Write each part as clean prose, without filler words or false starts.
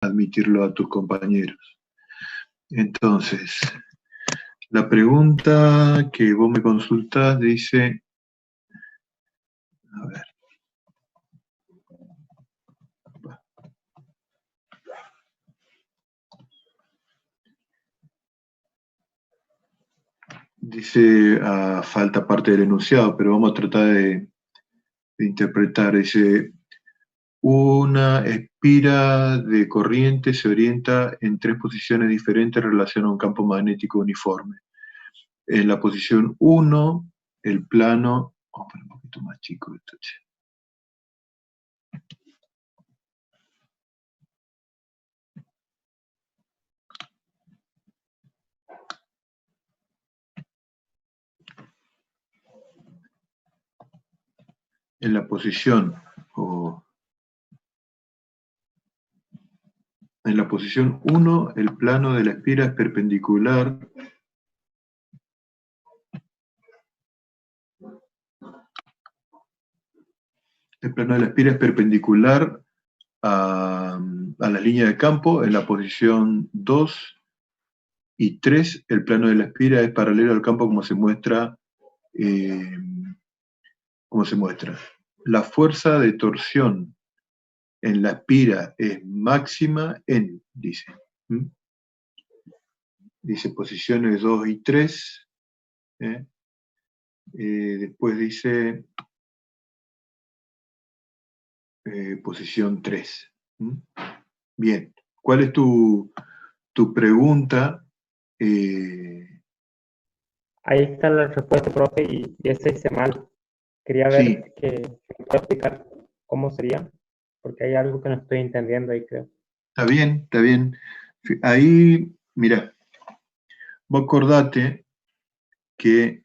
admitirlo a tus compañeros. Entonces, la pregunta que vos me consultás dice, a ver, dice, falta parte del enunciado, pero vamos a tratar de interpretar. Dice, una espira de corriente se orienta en tres posiciones diferentes en relación a un campo magnético uniforme. En la posición 1, el plano... Vamos a poner un poquito más chico esto, che. En la posición 1, el plano de la espira es perpendicular a la línea de campo. En la posición 2 y 3, el plano de la espira es paralelo al campo como se muestra. La fuerza de torsión en la espira es máxima en, dice. Dice posiciones 2 y 3. Después dice posición 3. Bien, ¿cuál es tu pregunta? Ahí está la respuesta, profe, y ese hice mal. Quería ver Sí. que me pueda explicar cómo sería, porque hay algo que no estoy entendiendo ahí, creo. Está bien, está bien. Ahí, mira, vos acordate que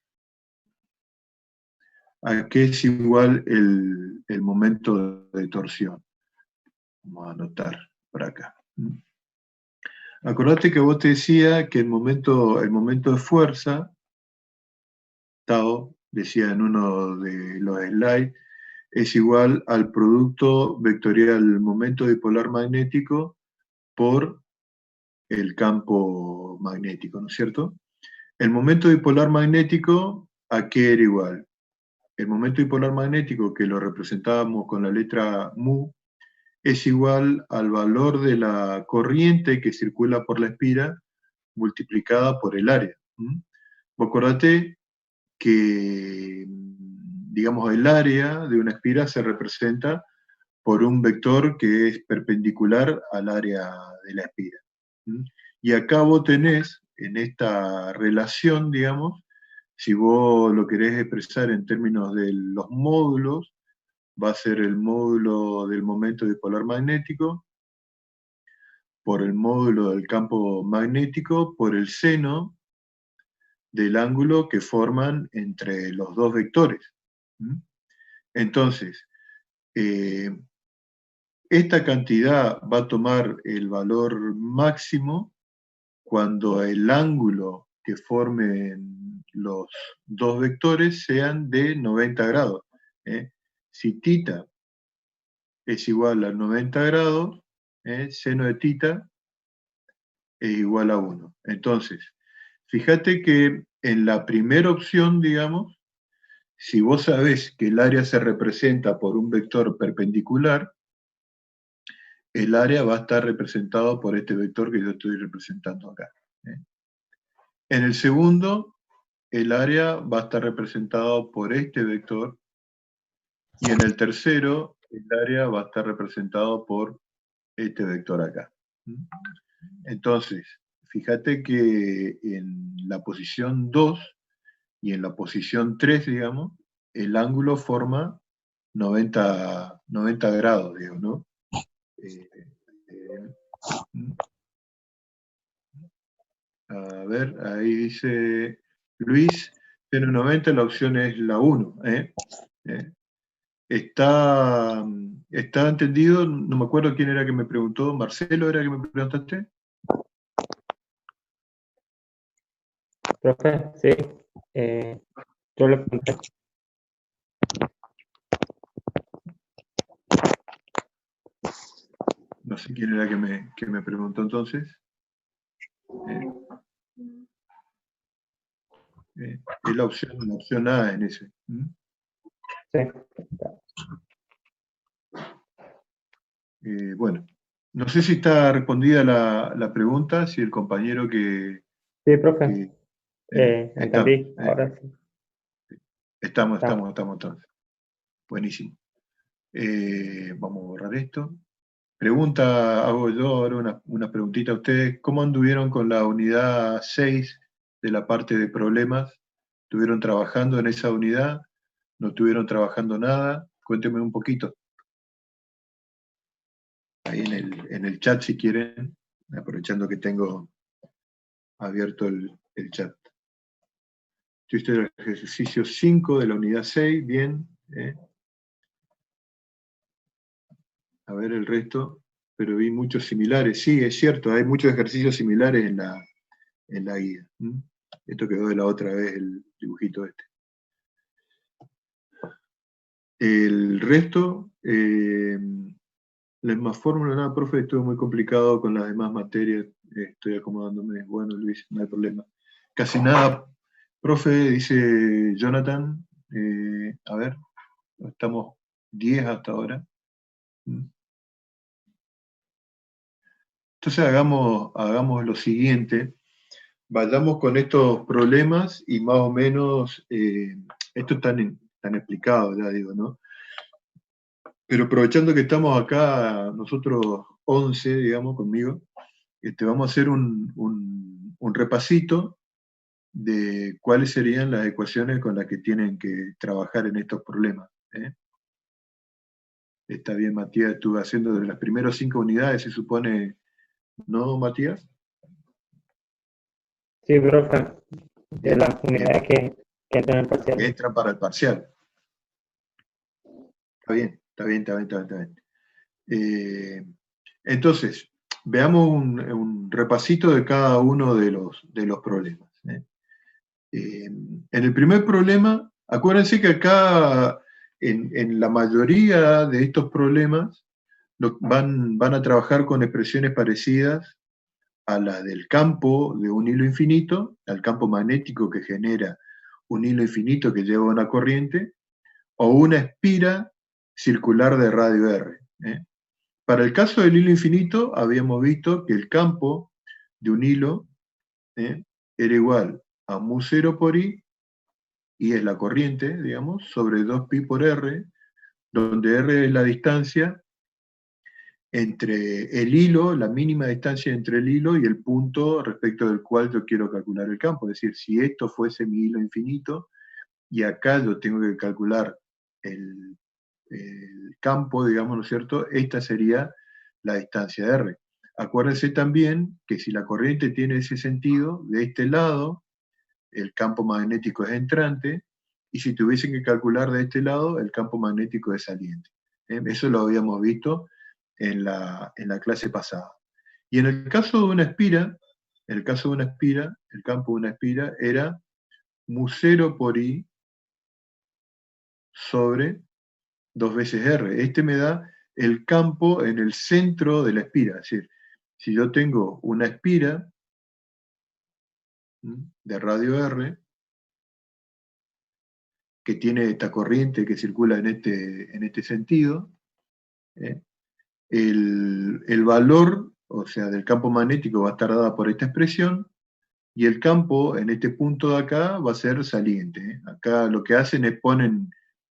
a qué es igual el momento de torsión. Vamos a anotar por acá. Acordate que vos te decía que el momento de fuerza, Tao decía en uno de los slides, es igual al producto vectorial momento dipolar magnético por el campo magnético, ¿no es cierto? El momento dipolar magnético, ¿a qué era igual? El momento dipolar magnético, que lo representábamos con la letra mu, es igual al valor de la corriente que circula por la espira multiplicada por el área. Acordate que, digamos, el área de una espira se representa por un vector que es perpendicular al área de la espira. Y acá vos tenés, en esta relación, digamos, si vos lo querés expresar en términos de los módulos, va a ser el módulo del momento dipolar magnético por el módulo del campo magnético por el seno del ángulo que forman entre los dos vectores. Entonces, esta cantidad va a tomar el valor máximo cuando el ángulo que formen los dos vectores sean de 90 grados. Si θ es igual a 90 grados, seno de θ es igual a 1. Entonces, fíjate que en la primera opción, digamos, si vos sabés que el área se representa por un vector perpendicular, el área va a estar representado por este vector que yo estoy representando acá. En el segundo, el área va a estar representado por este vector, y en el tercero, el área va a estar representado por este vector acá. Entonces, fíjate que en la posición 2 y en la posición 3, digamos, el ángulo forma 90 grados, digamos, ¿no? A ver, ahí dice Luis, seno 90, la opción es la 1. ¿Está entendido? No me acuerdo quién era que me preguntó. ¿Marcelo era que me preguntaste? Profe, sí. Yo le pregunté. No sé quién era que me preguntó entonces. Es la opción A en ese. Sí. Bueno, no sé si está respondida la pregunta, si el compañero Sí, profe. que está, Entendí. Ahora sí. estamos Estamos. entonces. Buenísimo. Vamos a borrar esto. Pregunta, hago yo ahora una preguntita a ustedes. ¿Cómo anduvieron con la unidad 6 de la parte de problemas? ¿Estuvieron trabajando en esa unidad? ¿No estuvieron trabajando nada? Cuéntenme un poquito. Ahí en el chat si quieren, aprovechando que tengo abierto el chat. Yo estoy en el ejercicio 5 de la unidad 6, bien. A ver el resto, pero vi muchos similares. Sí, es cierto, hay muchos ejercicios similares en la guía. Esto quedó de la otra vez, el dibujito este. El resto, las más fórmulas, nada, profe, estuvo muy complicado con las demás materias, estoy acomodándome. Bueno, Luis, no hay problema. Casi nada, profe, dice Jonathan, a ver, estamos 10 hasta ahora. Entonces hagamos lo siguiente, vayamos con estos problemas y más o menos, esto están explicados, ya digo, ¿no? Pero aprovechando que estamos acá, nosotros 11, digamos, conmigo, vamos a hacer un repasito de cuáles serían las ecuaciones con las que tienen que trabajar en estos problemas. Está bien, Matías, estuve haciendo de las primeras 5 unidades, se supone, ¿no, Matías? Sí, profe. De Bien, las bien, unidades que entran en el parcial. entran para el parcial. Está bien, está bien, está bien, está bien. Entonces, veamos un repasito de cada uno de los problemas. En el primer problema, acuérdense que acá, en la mayoría de estos problemas, van a trabajar con expresiones parecidas a las del campo de un hilo infinito, al campo magnético que genera un hilo infinito que lleva una corriente, o una espira circular de radio R. Para el caso del hilo infinito, habíamos visto que el campo de un hilo era igual a mu0 por i, y es la corriente, digamos, sobre 2pi por r, donde r es la distancia entre el hilo, la mínima distancia entre el hilo y el punto respecto del cual yo quiero calcular el campo. Es decir, si esto fuese mi hilo infinito, y acá yo tengo que calcular el campo, digamos, ¿no es cierto? Esta sería la distancia de R. Acuérdense también que si la corriente tiene ese sentido, de este lado, el campo magnético es entrante, y si tuviesen que calcular de este lado, el campo magnético es saliente. Eso lo habíamos visto en la clase pasada. Y en el caso de una espira, el campo de una espira era mu0 por i sobre 2 veces R. Este me da el campo en el centro de la espira. Es decir, si yo tengo una espira de radio R, que tiene esta corriente que circula en este sentido, el valor, o sea, del campo magnético va a estar dada por esta expresión, y el campo en este punto de acá va a ser saliente. Acá lo que hacen es ponen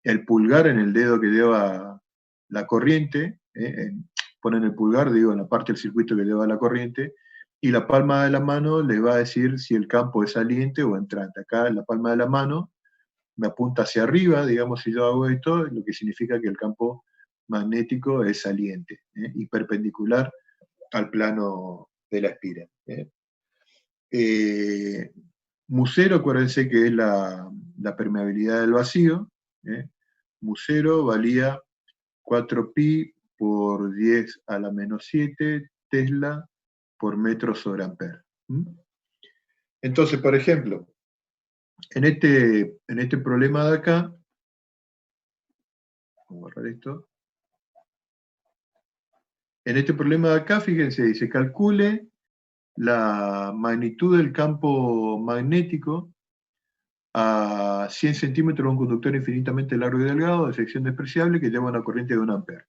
el pulgar en el dedo que lleva la corriente, ponen el pulgar, digo, en la parte del circuito que lleva la corriente, y la palma de la mano les va a decir si el campo es saliente o entrante. Acá en la palma de la mano me apunta hacia arriba, digamos, si yo hago esto, lo que significa que el campo magnético es saliente, y perpendicular al plano de la espira. Mu0, acuérdense que es la permeabilidad del vacío. Mu0 valía 4pi por 10 a la menos 7 Tesla por metro sobre ampere. Entonces, por ejemplo, en este problema de acá, vamos a borrar esto. En este problema de acá, fíjense, dice, calcule la magnitud del campo magnético a 100 centímetros, un conductor infinitamente largo y delgado, de sección despreciable, que lleva una corriente de 1 ampere.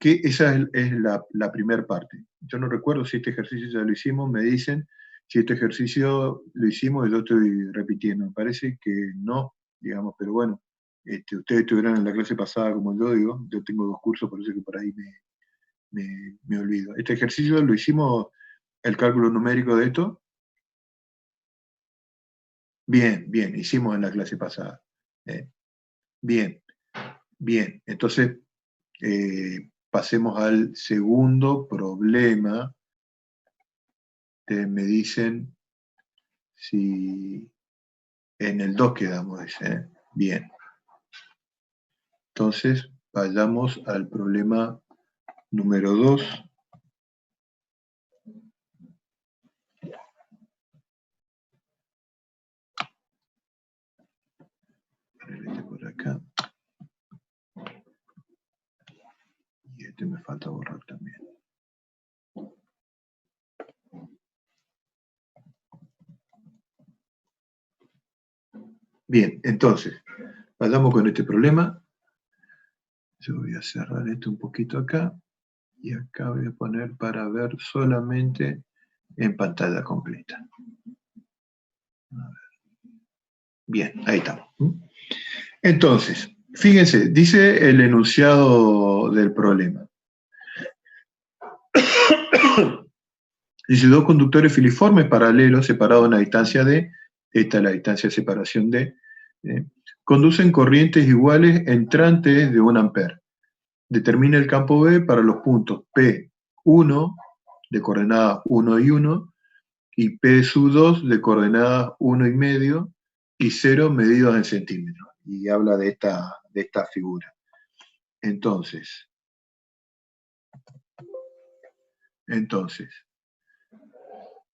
Esa es la primera parte. Yo no recuerdo si este ejercicio ya lo hicimos, me dicen si este ejercicio lo hicimos y yo estoy repitiendo. Me parece que no, digamos, pero bueno, ustedes estuvieron en la clase pasada, como yo digo, yo tengo 2 cursos, por eso que por ahí me olvido. Este ejercicio lo hicimos, el cálculo numérico de esto. Bien, bien, hicimos en la clase pasada. Bien, bien. Entonces, pasemos al segundo problema. Me dicen si en el 2 quedamos, dice. Bien. Entonces, vayamos al problema número 2. Este por acá. Y este me falta borrar también. Bien, entonces, vayamos con este problema. Yo voy a cerrar esto un poquito acá. Y acá voy a poner para ver solamente en pantalla completa. Bien, ahí estamos. Entonces, fíjense, dice el enunciado del problema. Dice, 2 conductores filiformes paralelos separados a una distancia d, esta es la distancia de separación d, conducen corrientes iguales entrantes de 1 ampere. Determina el campo B para los puntos P1 de coordenadas 1 y 1 y P2 de coordenadas 1 y medio y 0 medidos en centímetros. Y habla de esta figura. Entonces,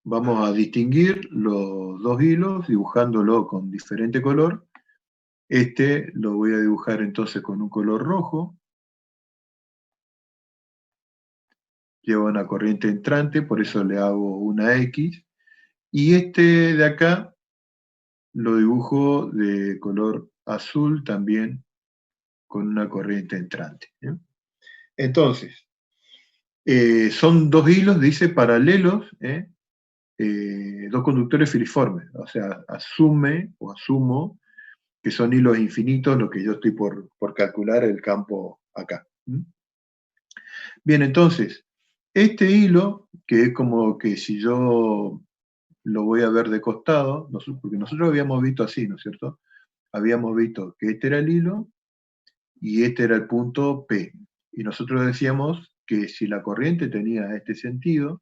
vamos a distinguir los 2 hilos dibujándolo con diferente color. Este lo voy a dibujar entonces con un color rojo. Lleva una corriente entrante, por eso le hago una X. Y este de acá lo dibujo de color azul también con una corriente entrante. Entonces, son 2 hilos, dice, paralelos, 2 conductores filiformes. O sea, asumo que son hilos infinitos, lo que yo estoy por calcular el campo acá. Bien, entonces, este hilo, que es como que si yo lo voy a ver de costado, porque nosotros habíamos visto así, ¿no es cierto? Habíamos visto que este era el hilo y este era el punto P. Y nosotros decíamos que si la corriente tenía este sentido,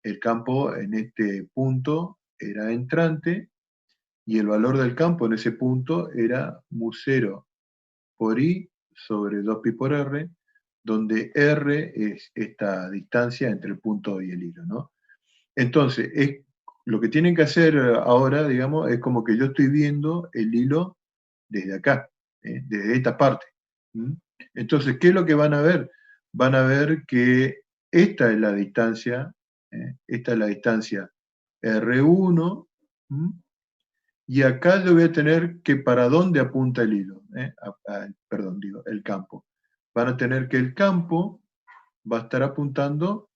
el campo en este punto era entrante y el valor del campo en ese punto era mu0 por I sobre 2pi por R, donde R es esta distancia entre el punto y el hilo, ¿no? Entonces, lo que tienen que hacer ahora, digamos, es como que yo estoy viendo el hilo desde acá, desde esta parte. Entonces, ¿qué es lo que van a ver? Van a ver que esta es la distancia, esta es la distancia R1, y acá yo voy a tener que para dónde apunta el hilo, perdón, digo, el campo. Van a tener que el campo va a estar apuntando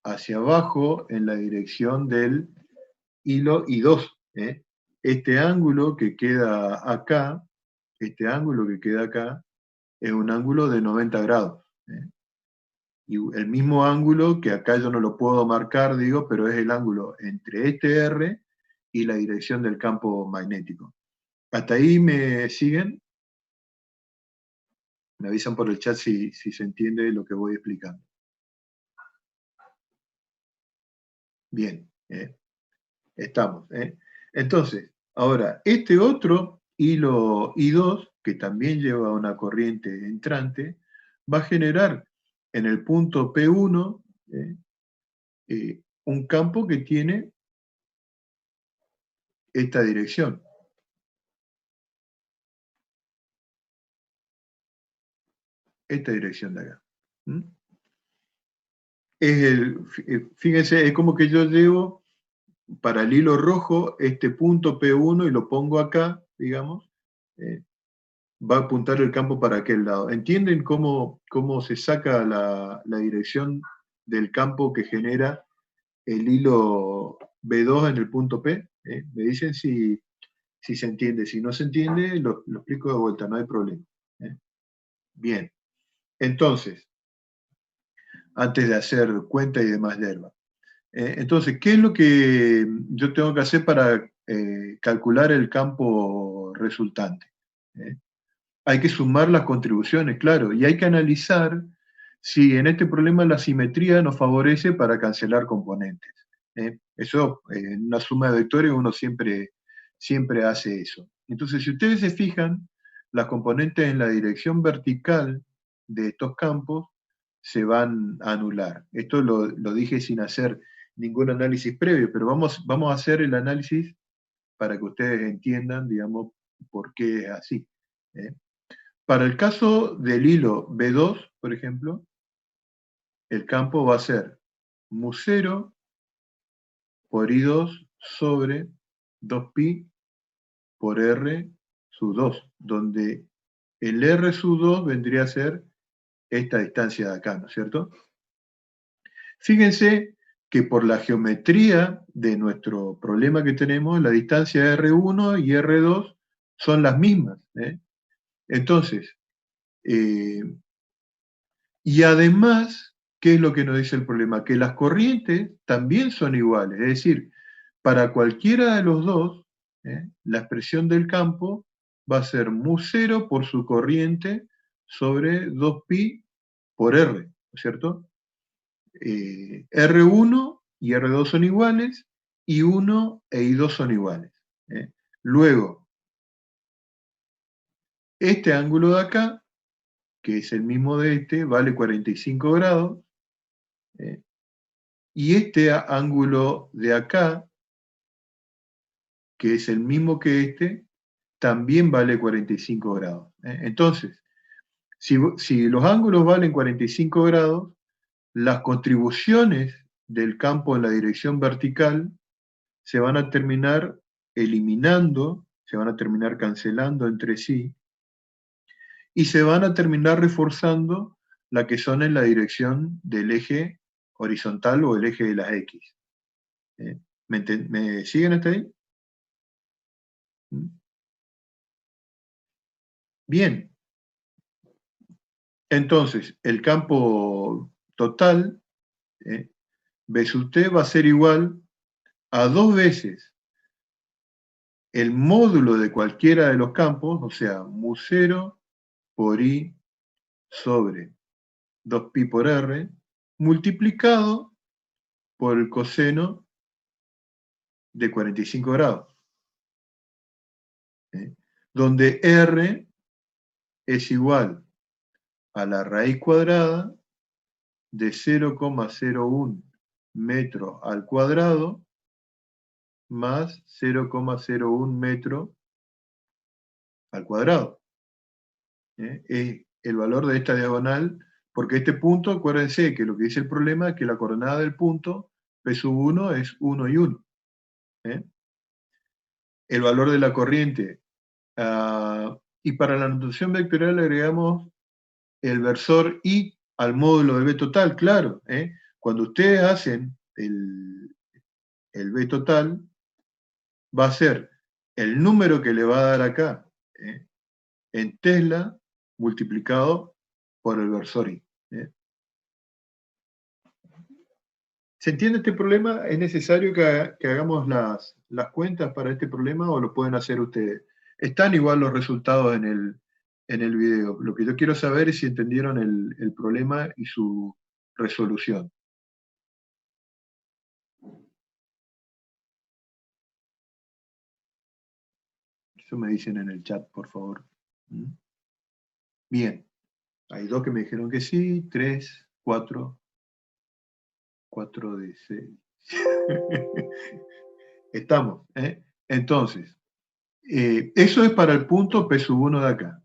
hacia abajo en la dirección del hilo I2. Este ángulo que queda acá, es un ángulo de 90 grados. Y el mismo ángulo que acá yo no lo puedo marcar, digo, pero es el ángulo entre este R y la dirección del campo magnético. ¿Hasta ahí me siguen? Me avisan por el chat si se entiende lo que voy explicando. Bien, estamos. Entonces, ahora, este otro hilo I2, que también lleva una corriente entrante, va a generar en el punto P1 un campo que tiene esta dirección. esta dirección de acá. Fíjense, es como que yo llevo para el hilo rojo este punto P1 y lo pongo acá, digamos, va a apuntar el campo para aquel lado. ¿Entienden cómo se saca la dirección del campo que genera el hilo B2 en el punto P? Me dicen si se entiende. Si no se entiende, lo explico de vuelta, no hay problema. Bien. Entonces, antes de hacer cuenta y demás hierba. Entonces, ¿qué es lo que yo tengo que hacer para calcular el campo resultante? Hay que sumar las contribuciones, claro, y hay que analizar si en este problema la simetría nos favorece para cancelar componentes. Eso, en una suma de vectores uno siempre hace eso. Entonces, si ustedes se fijan, las componentes en la dirección vertical de estos campos se van a anular. Esto lo dije sin hacer ningún análisis previo, pero vamos a hacer el análisis para que ustedes entiendan, digamos, por qué es así. Para el caso del hilo B2, por ejemplo, el campo va a ser mu0 por I2 sobre 2pi por R sub 2, donde el R sub 2 vendría a ser esta distancia de acá, ¿no es cierto? Fíjense que por la geometría de nuestro problema que tenemos, la distancia R1 y R2 son las mismas. Entonces, y además, ¿qué es lo que nos dice el problema? Que las corrientes también son iguales, es decir, para cualquiera de los dos, la expresión del campo va a ser mu0 por su corriente sobre 2pi por R, ¿no es cierto? R1 y R2 son iguales, I1 e I2 son iguales. Luego, este ángulo de acá, que es el mismo de este, vale 45 grados, y este ángulo de acá, que es el mismo que este, también vale 45 grados. Entonces, si los ángulos valen 45 grados, las contribuciones del campo en la dirección vertical se van a terminar eliminando, se van a terminar cancelando entre sí, y se van a terminar reforzando la que son en la dirección del eje horizontal o el eje de las X. ¿Me siguen hasta ahí? Bien. Entonces, el campo total, ves usted, va a ser igual a 2 veces el módulo de cualquiera de los campos, o sea, mu0 por I sobre 2pi por R, multiplicado por el coseno de 45 grados, donde R es igual a la raíz cuadrada de 0,01 metros al cuadrado más 0,01 metro al cuadrado. Es el valor de esta diagonal, porque este punto, acuérdense que lo que dice el problema es que la coordenada del punto, P sub 1, es 1 y 1. El valor de la corriente. Y para la notación vectorial le agregamos el versor I al módulo del B total, claro. Cuando ustedes hacen el B total, va a ser el número que le va a dar acá, en Tesla, multiplicado por el versor I. ¿Se entiende este problema? ¿Es necesario que hagamos las cuentas para este problema o lo pueden hacer ustedes? Están igual los resultados en el video. Lo que yo quiero saber es si entendieron el problema y su resolución. Eso me dicen en el chat, por favor. Bien. Hay 2 que me dijeron que sí, 3, 4. 4 de 6. Estamos. Entonces, eso es para el punto P sub 1 de acá.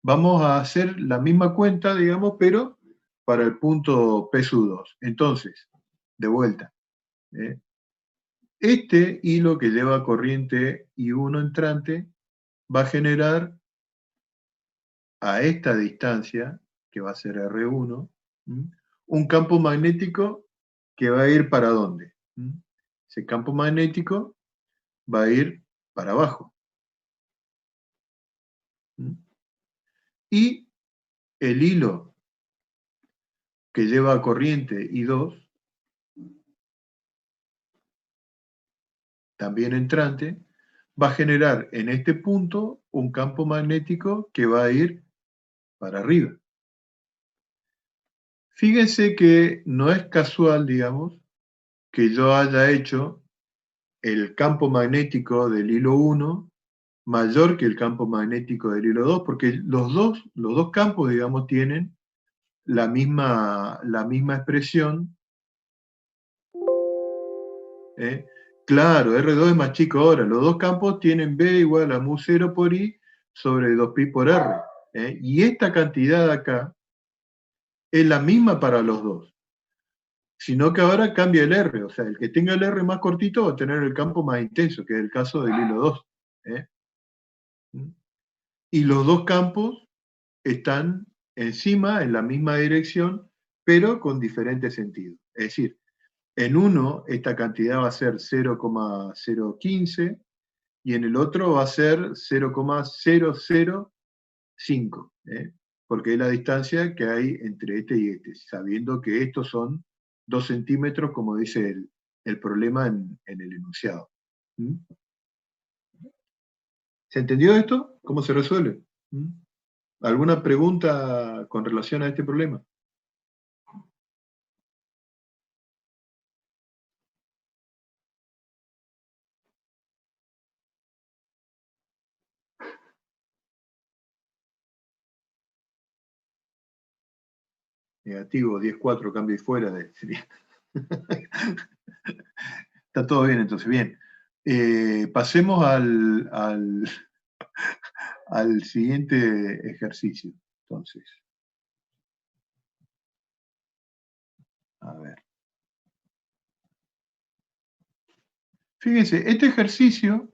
vamos a hacer la misma cuenta, digamos, pero para el punto P sub 2. Entonces, de vuelta, este hilo que lleva corriente I1 entrante va a generar a esta distancia, que va a ser R1, un campo magnético que va a ir ¿para dónde? Ese campo magnético va a ir para abajo. Y el hilo que lleva corriente I2, también entrante, va a generar en este punto un campo magnético que va a ir para arriba. Fíjense que no es casual, digamos, que yo haya hecho el campo magnético del hilo 1 mayor que el campo magnético del hilo 2, porque los dos campos, digamos, tienen la misma expresión. Claro, R2 es más chico ahora. Los dos campos tienen B igual a mu 0 por I sobre 2pi por R. Y esta cantidad de acá es la misma para los dos. Sino que ahora cambia el R. O sea, el que tenga el R más cortito va a tener el campo más intenso, que es el caso del hilo 2. Y los dos campos están encima, en la misma dirección, pero con diferente sentido. Es decir, en uno esta cantidad va a ser 0,015 y en el otro va a ser 0,005, porque es la distancia que hay entre este y este, sabiendo que estos son 2 centímetros, como dice el problema en el enunciado. ¿Se entendió esto? ¿Cómo se resuelve? ¿Alguna pregunta con relación a este problema? Negativo, 10,4, cambio y fuera. Está todo bien, entonces, bien. Pasemos al siguiente ejercicio. Entonces, a ver. Fíjense, este ejercicio,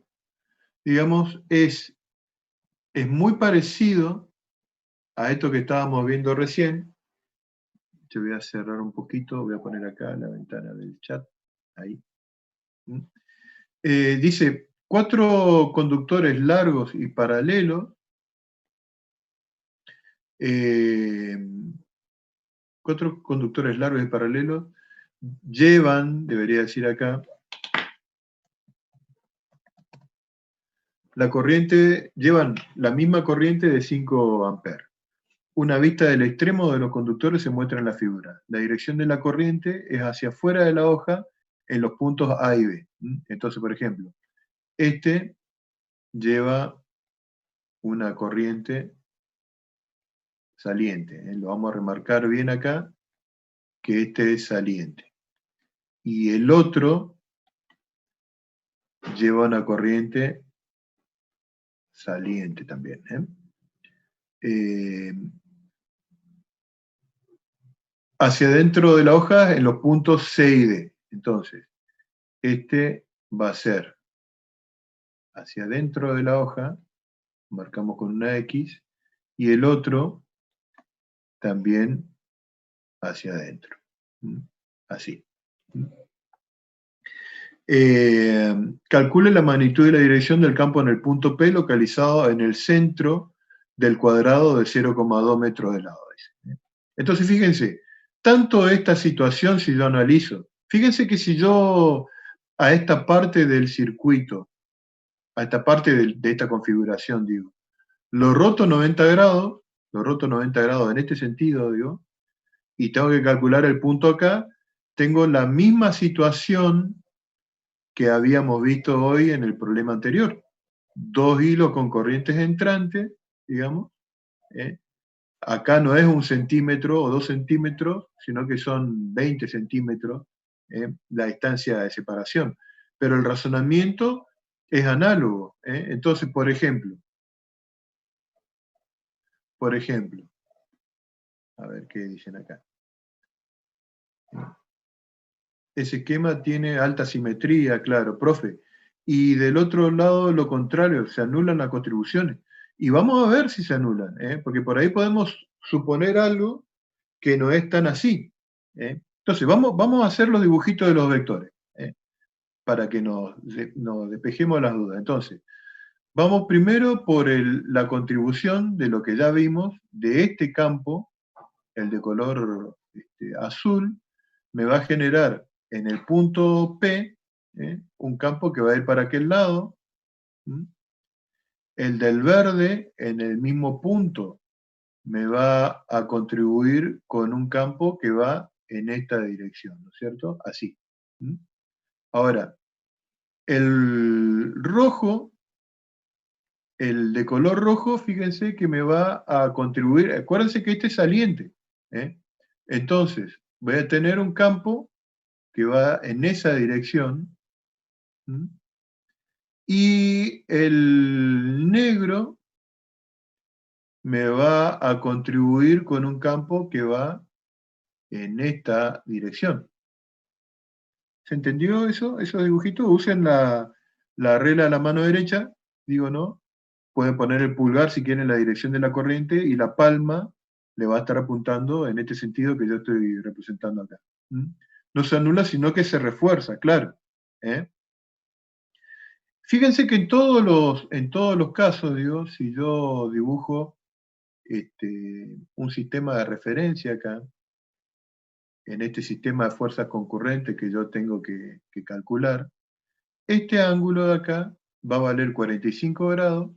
digamos, es muy parecido a esto que estábamos viendo recién. Yo voy a cerrar un poquito, voy a poner acá la ventana del chat. Ahí. Dice, 4 conductores largos y paralelos, 4 conductores largos y paralelos llevan, debería decir acá, llevan la misma corriente de 5 amperes. Una vista del extremo de los conductores se muestra en la figura. La dirección de la corriente es hacia afuera de la hoja en los puntos A y B. Entonces, por ejemplo, este lleva una corriente saliente. Lo vamos a remarcar bien acá, que este es saliente. Y el otro lleva una corriente saliente también. Hacia adentro de la hoja en los puntos C y D. Entonces, este va a ser hacia adentro de la hoja, marcamos con una X, y el otro también hacia adentro. Así. Calcule la magnitud y la dirección del campo en el punto P localizado en el centro del cuadrado de 0,2 metros de lado. Entonces, fíjense, tanto esta situación, si yo analizo, fíjense que si yo a esta parte del circuito, a esta parte de esta configuración, digo, lo roto 90 grados en este sentido, digo, y tengo que calcular el punto acá, tengo la misma situación que habíamos visto hoy en el problema anterior. 2 hilos con corrientes entrantes, digamos. Acá no es 1 centímetro o 2 centímetros, sino que son 20 centímetros la distancia de separación. Pero el razonamiento es análogo. Entonces, por ejemplo, por ejemplo, a ver qué dicen acá. Ese esquema tiene alta simetría, claro, profe. Y del otro lado, lo contrario, se anulan las contribuciones. Y vamos a ver si se anulan, porque por ahí podemos suponer algo que no es tan así. Entonces, vamos a hacer los dibujitos de los vectores, para que nos despejemos las dudas. Entonces, vamos primero por la contribución de lo que ya vimos de este campo, el de color azul, me va a generar en el punto P un campo que va a ir para aquel lado. El del verde, en el mismo punto, me va a contribuir con un campo que va en esta dirección, ¿no es cierto? Así. Ahora, el rojo, el de color rojo, fíjense que me va a contribuir, acuérdense que este es saliente, entonces voy a tener un campo que va en esa dirección, y el negro me va a contribuir con un campo que va en esta dirección. ¿Se entendió eso? Esos dibujitos, usen la regla de la mano derecha, digo, ¿no? Pueden poner el pulgar si quieren en la dirección de la corriente y la palma le va a estar apuntando en este sentido que yo estoy representando acá. No se anula, sino que se refuerza, claro. Fíjense que en todos los casos, digo, si yo dibujo un sistema de referencia acá, en este sistema de fuerzas concurrentes que yo tengo que calcular, este ángulo de acá va a valer 45 grados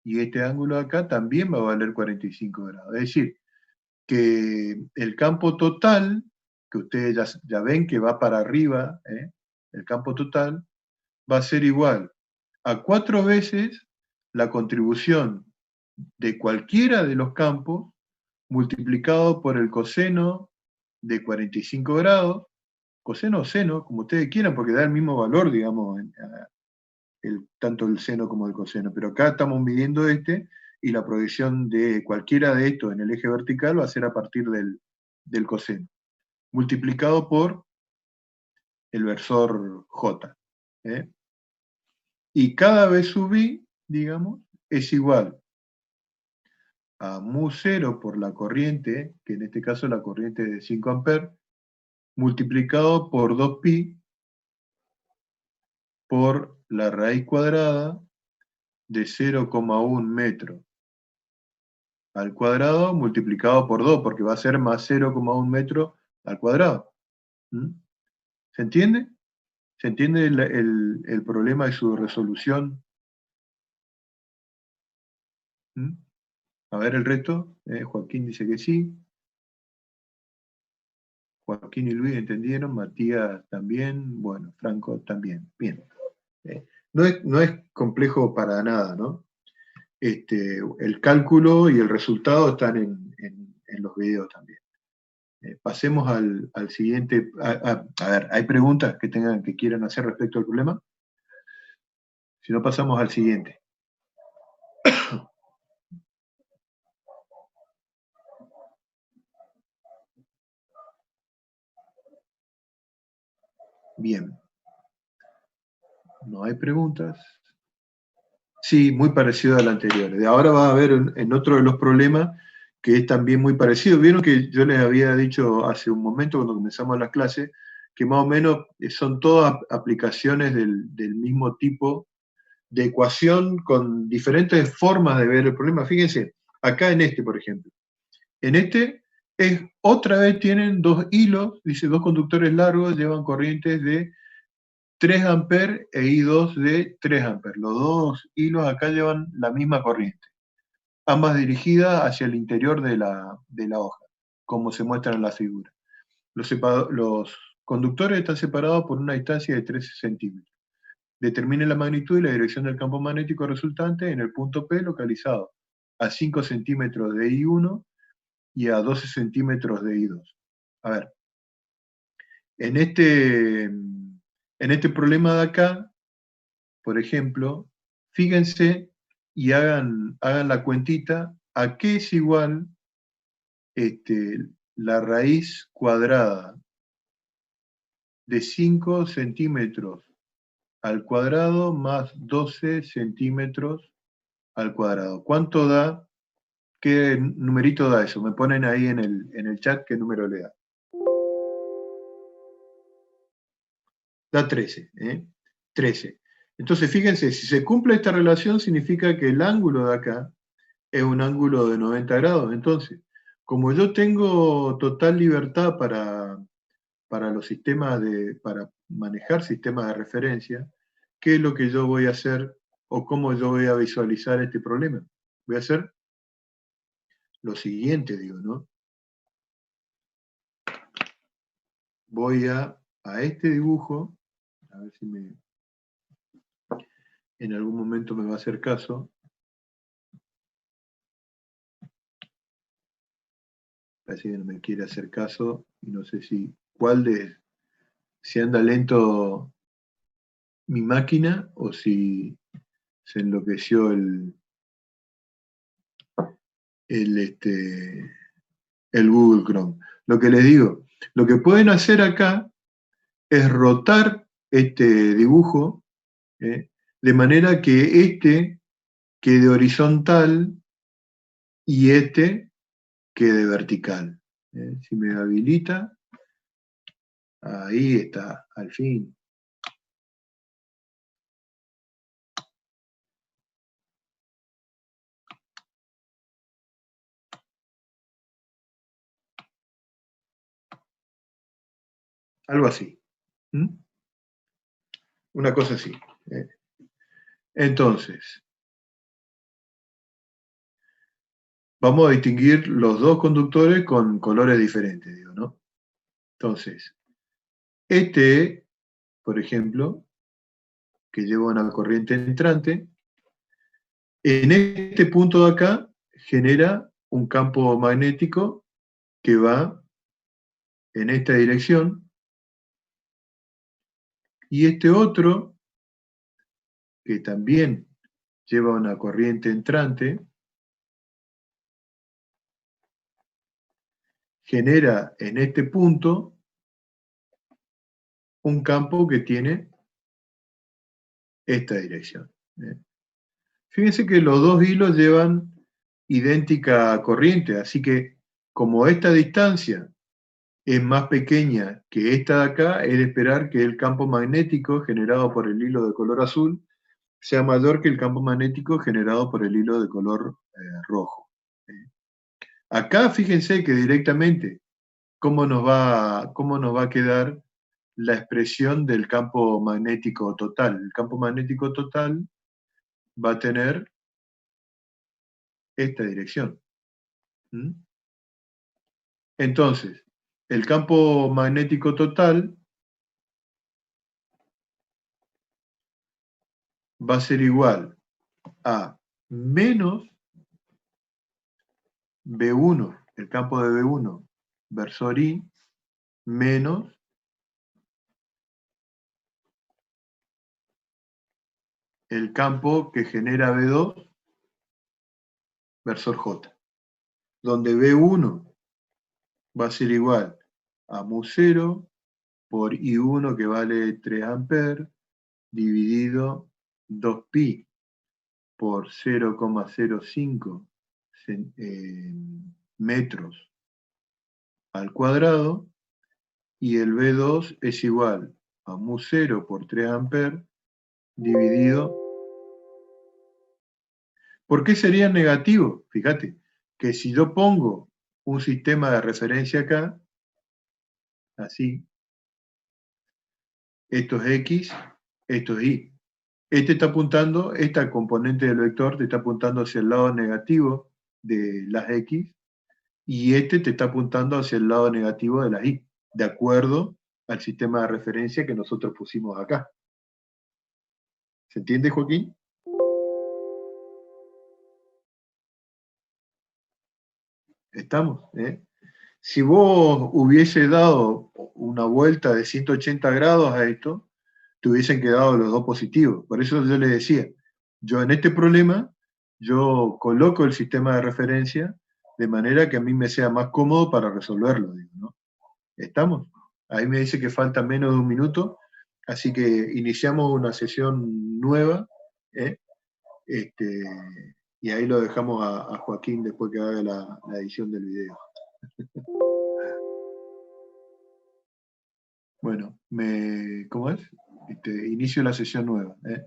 y este ángulo de acá también va a valer 45 grados. Es decir, que el campo total, que ustedes ya ven que va para arriba, el campo total, va a ser igual a 4 veces la contribución de cualquiera de los campos multiplicado por el coseno de 45 grados, coseno o seno, como ustedes quieran, porque da el mismo valor, digamos, tanto el seno como el coseno. Pero acá estamos midiendo y la proyección de cualquiera de estos en el eje vertical va a ser a partir del coseno, multiplicado por el versor J. Y cada vez subí, digamos, es igual a mu0 por la corriente, que en este caso es la corriente de 5 amperes, multiplicado por 2pi por la raíz cuadrada de 0,1 metro al cuadrado multiplicado por 2, porque va a ser más 0,1 metro al cuadrado. ¿Se entiende? ¿Se entiende el problema y su resolución? A ver el resto. Joaquín dice que sí. Joaquín y Luis entendieron. Matías también. Bueno, Franco también. Bien. No es complejo para nada, ¿no? El cálculo y el resultado están en los videos también. Pasemos al siguiente. A ver, ¿hay preguntas que quieran hacer respecto al problema? Si no, pasamos al siguiente. Bien. ¿No hay preguntas? Sí, muy parecido al anterior. De ahora va a haber en otro de los problemas que es también muy parecido. Vieron que yo les había dicho hace un momento cuando comenzamos las clases que más o menos son todas aplicaciones del mismo tipo de ecuación con diferentes formas de ver el problema. Fíjense, acá en por ejemplo. En otra vez tienen dos hilos, dice dos conductores largos, llevan corrientes de 3 amperes e I2 de 3 amperes. Los dos hilos acá llevan la misma corriente, ambas dirigidas hacia el interior de la hoja, como se muestra en la figura. Los conductores están separados por una distancia de 13 centímetros. Determine la magnitud y la dirección del campo magnético resultante en el punto P localizado a 5 centímetros de I1 y a 12 centímetros de I2. A ver, en este problema de acá, por ejemplo, fíjense y hagan la cuentita ¿a qué es igual la raíz cuadrada de 5 centímetros al cuadrado más 12 centímetros al cuadrado? ¿Cuánto da? ¿Qué numerito da eso? Me ponen ahí en el chat qué número le da. Da 13, ¿eh? 13. Entonces, fíjense, si se cumple esta relación, significa que el ángulo de acá es un ángulo de 90 grados. Entonces, como yo tengo total libertad para los sistemas para manejar sistemas de referencia, ¿qué es lo que yo voy a hacer o cómo yo voy a visualizar este problema? Voy a hacer lo siguiente, digo, ¿no? Voy a este dibujo, a ver si en algún momento me va a hacer caso. Parece que no me quiere hacer caso y no sé si si anda lento mi máquina o si se enloqueció el Google Chrome. Lo que les digo, lo que pueden hacer acá es rotar este dibujo, de manera que este quede horizontal y este quede vertical. Si me habilita, ahí está, al fin. Algo así. ¿Mm? Una cosa así. Entonces, vamos a distinguir los dos conductores con colores diferentes, digo, ¿no? Entonces, este, por ejemplo, que lleva una corriente entrante, en este punto de acá genera un campo magnético que va en esta dirección, y este otro, que también lleva una corriente entrante, genera en este punto un campo que tiene esta dirección. Fíjense que los dos hilos llevan idéntica corriente, así que como esta distancia es más pequeña que esta de acá, es de esperar que el campo magnético generado por el hilo de color azul sea mayor que el campo magnético generado por el hilo de color rojo. Acá fíjense que directamente cómo nos va a quedar la expresión del campo magnético total. El campo magnético total va a tener esta dirección. ¿Mm? Entonces, el campo magnético total va a ser igual a menos B1, el campo de B1 versor I, menos el campo que genera B2 versor J, donde B1 va a ser igual a mu0 por I1, que vale 3 amperes, dividido 2pi por 0,05 metros al cuadrado, y el B2 es igual a mu0 por 3 amperes dividido. ¿Por qué sería negativo? Fíjate que si yo pongo un sistema de referencia acá, así, esto es X, esto es Y. Este está apuntando, esta componente del vector te está apuntando hacia el lado negativo de las X, y este te está apuntando hacia el lado negativo de las Y, de acuerdo al sistema de referencia que nosotros pusimos acá. ¿Se entiende, Joaquín? Estamos, ¿eh? Si vos hubiese dado una vuelta de 180 grados a esto, te hubiesen quedado los dos positivos. Por eso yo le decía, yo en este problema yo coloco el sistema de referencia de manera que a mí me sea más cómodo para resolverlo, digo, ¿no? ¿Estamos? Ahí me dice que falta menos de un minuto, así que iniciamos una sesión nueva, ¿eh? Este, y ahí lo dejamos a Joaquín después que haga la edición del video. Bueno, ¿cómo es? Inicio la sesión nueva, ¿eh?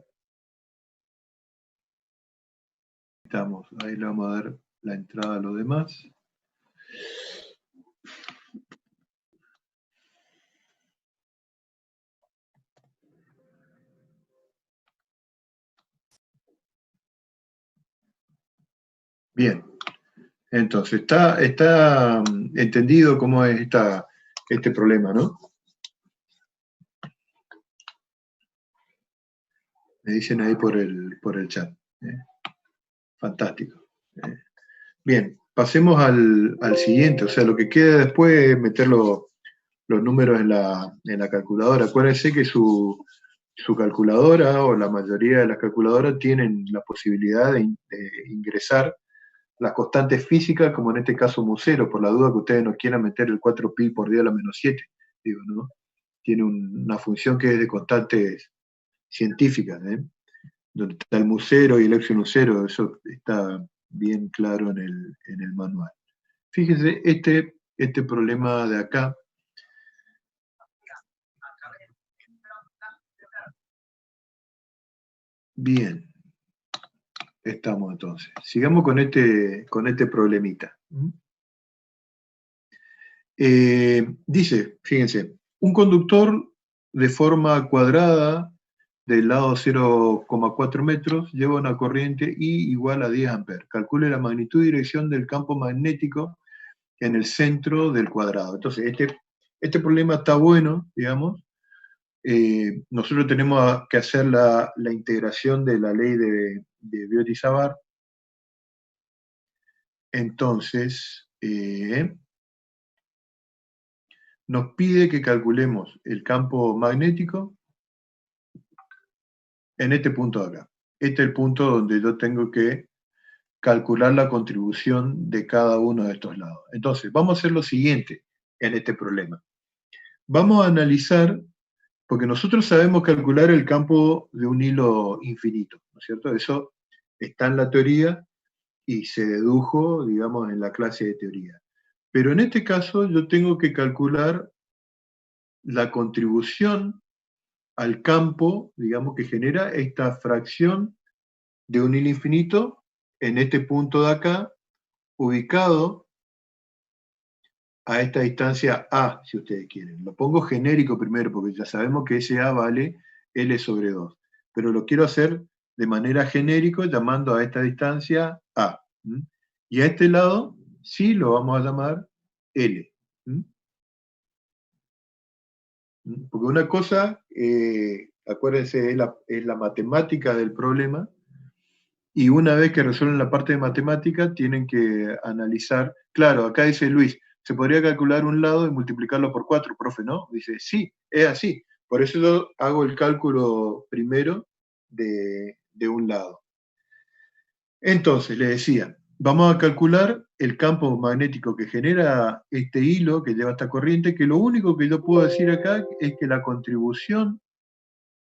Estamos, ahí le vamos a dar la entrada a los demás. Bien, entonces, está entendido cómo es este problema, ¿no? Me dicen ahí por el chat. ¿eh? Fantástico. Bien, pasemos al siguiente, o sea, lo que queda después es meter los números en la calculadora. Acuérdense que su calculadora o la mayoría de las calculadoras tienen la posibilidad de ingresar las constantes físicas, como en este caso Musero, por la duda que ustedes no quieran meter el 4pi por 10 a la menos 7, digo, ¿no? Tiene una función que es de constantes científicas, ¿eh? Donde está el Musero y el Epsilon Musero, eso está bien claro en el manual. Fíjense, este problema de acá, bien, estamos entonces. Sigamos con este problemita. Dice, fíjense, un conductor de forma cuadrada del lado 0,4 metros lleva una corriente I igual a 10 amperes. Calcule la magnitud y dirección del campo magnético en el centro del cuadrado. Entonces, este problema está bueno, digamos. Nosotros tenemos que hacer la integración de la ley de Biot-Savart. Entonces, nos pide que calculemos el campo magnético en este punto de acá. Este es el punto donde yo tengo que calcular la contribución de cada uno de estos lados. Entonces, vamos a hacer lo siguiente en este problema. Vamos a analizar, porque nosotros sabemos calcular el campo de un hilo infinito, ¿no es cierto? Eso está en la teoría y se dedujo, digamos, en la clase de teoría. Pero en este caso yo tengo que calcular la contribución al campo, digamos, que genera esta fracción de un hilo infinito en este punto de acá, ubicado a esta distancia A, si ustedes quieren. Lo pongo genérico primero, porque ya sabemos que ese A vale L sobre 2. Pero lo quiero hacer de manera genérico, llamando a esta distancia A. Y a este lado, sí lo vamos a llamar L. Porque una cosa, acuérdense, es la matemática del problema, y una vez que resuelven la parte de matemática, tienen que analizar, claro, acá dice Luis, se podría calcular un lado y multiplicarlo por 4, profe, ¿no? Dice, sí, es así. Por eso yo hago el cálculo primero de un lado. Entonces, le decía, vamos a calcular el campo magnético que genera este hilo que lleva esta corriente, que lo único que yo puedo decir acá es que la contribución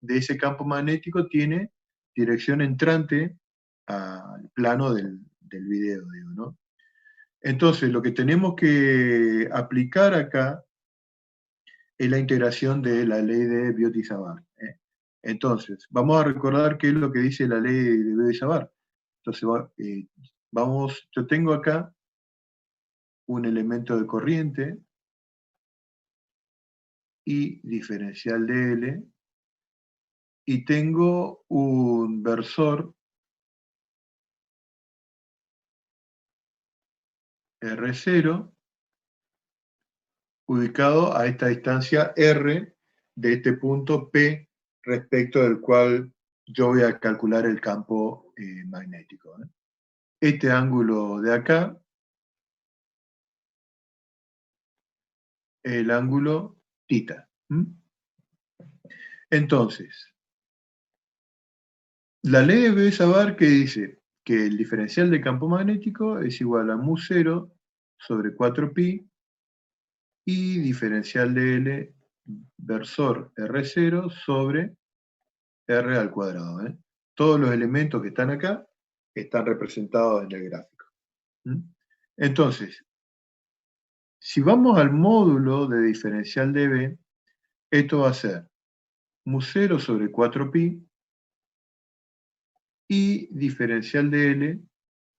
de ese campo magnético tiene dirección entrante al plano del video, digo, ¿no? Entonces, lo que tenemos que aplicar acá es la integración de la ley de Biot-Savart. Entonces, vamos a recordar qué es lo que dice la ley de Biot-Savart. Entonces, yo tengo acá un elemento de corriente y diferencial de L, y tengo un versor R0 ubicado a esta distancia R de este punto P respecto del cual yo voy a calcular el campo magnético. Este ángulo de acá, el ángulo θ. Entonces, la ley de Biot-Savart que dice que el diferencial de campo magnético es igual a mu0 sobre 4pi y diferencial de L versor R0 sobre R al cuadrado. Todos los elementos que están acá están representados en el gráfico. Entonces, si vamos al módulo de diferencial de B, esto va a ser mu0 sobre 4pi y diferencial de L,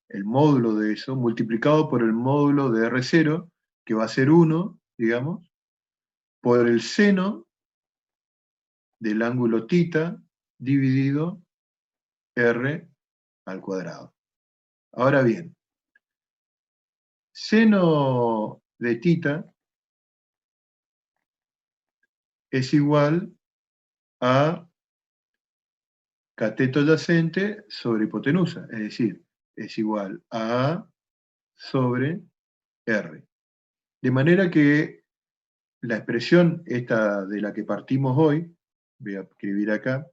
el módulo de eso, multiplicado por el módulo de R0, que va a ser 1, digamos, por el seno del ángulo θ dividido R al cuadrado. Ahora bien, seno de θ es igual a cateto adyacente sobre hipotenusa, es decir, es igual a A sobre R. De manera que la expresión esta de la que partimos hoy, voy a escribir acá,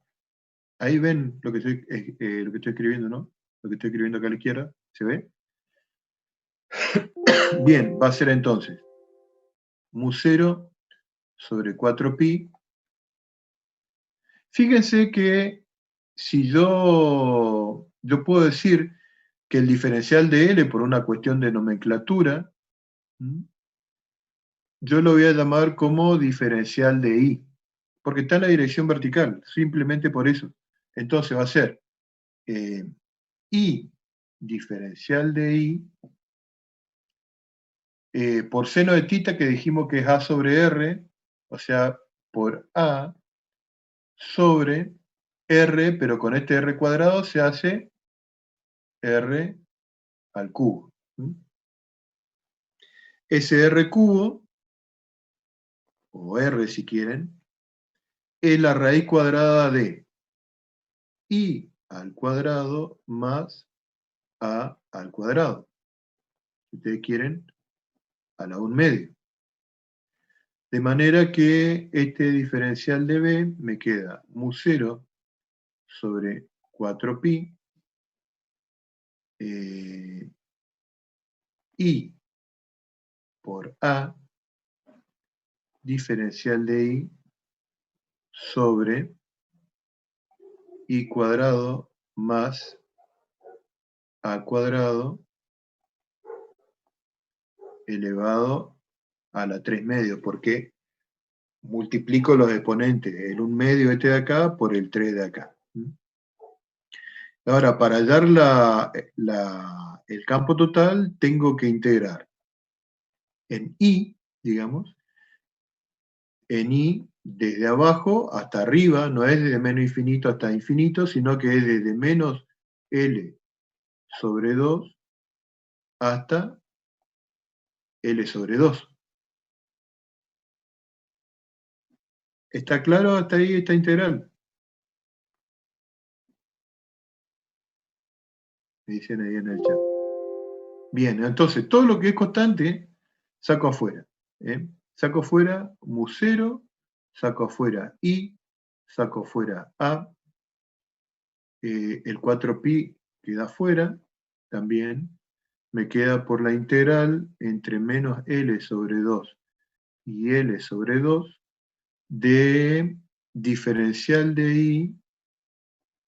ahí ven lo que estoy escribiendo, ¿no? Lo que estoy escribiendo acá a la izquierda, ¿se ve? Bien, va a ser entonces mu0 sobre 4pi. Fíjense que si yo puedo decir que el diferencial de L por una cuestión de nomenclatura, yo lo voy a llamar como diferencial de I, porque está en la dirección vertical, simplemente por eso. Entonces va a ser I diferencial de I por seno de θ, que dijimos que es A sobre R, o sea, por A sobre R, pero con este R cuadrado se hace R al cubo. Ese R cubo, o R si quieren, es la raíz cuadrada de I al cuadrado más A al cuadrado. Si ustedes quieren, a la 1/2. De manera que este diferencial de B me queda mu0 sobre 4pi I por A diferencial de I sobre I cuadrado más A cuadrado elevado a la 3/2, porque multiplico los exponentes, el 1/2 este de acá por el 3 de acá. Ahora, para hallar el campo total, tengo que integrar en I, digamos, en I desde abajo hasta arriba, no es desde menos infinito hasta infinito, sino que es desde menos L sobre 2 hasta L sobre 2. ¿Está claro hasta ahí esta integral? Me dicen ahí en el chat. Bien, entonces todo lo que es constante saco afuera. Saco afuera mu0, saco afuera I, saco afuera A, el 4pi queda afuera también. Me queda por la integral entre menos L sobre 2 y L sobre 2 de diferencial de I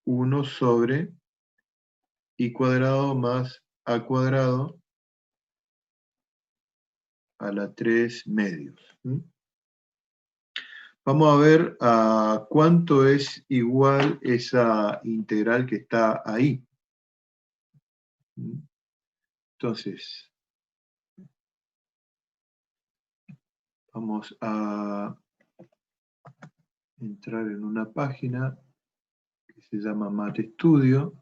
1 sobre I cuadrado más A cuadrado a la 3/2. Vamos a ver a cuánto es igual esa integral que está ahí. Entonces, vamos a entrar en una página que se llama MathStudio.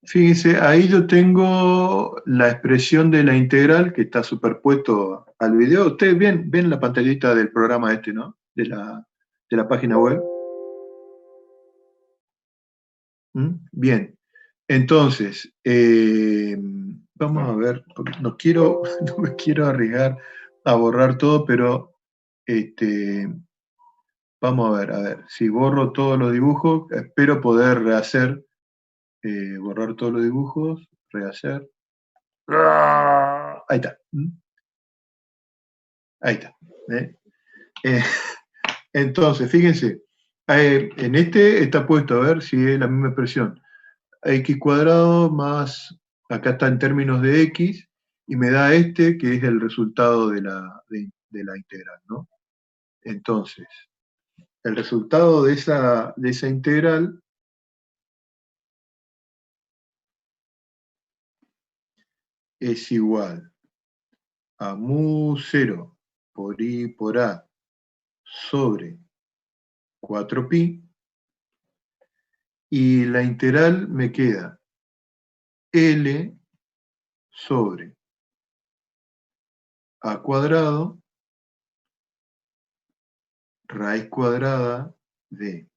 Fíjense, ahí yo tengo la expresión de la integral que está superpuesto al video. Ustedes ven la pantallita del programa este, ¿no? De la página web. Bien. Entonces, vamos a ver, porque no me quiero arriesgar a borrar todo, pero Vamos a ver, si borro todos los dibujos, espero poder rehacer, borrar todos los dibujos, rehacer. Ahí está. Ahí está. Eh, entonces, fíjense, en este está puesto, a ver si es la misma expresión. X cuadrado más, acá está en términos de X, y me da este que es el resultado de la integral, ¿no? Entonces, el resultado de esa integral es igual a mu 0 por i por a sobre 4pi, y la integral me queda L sobre a cuadrado raíz cuadrada de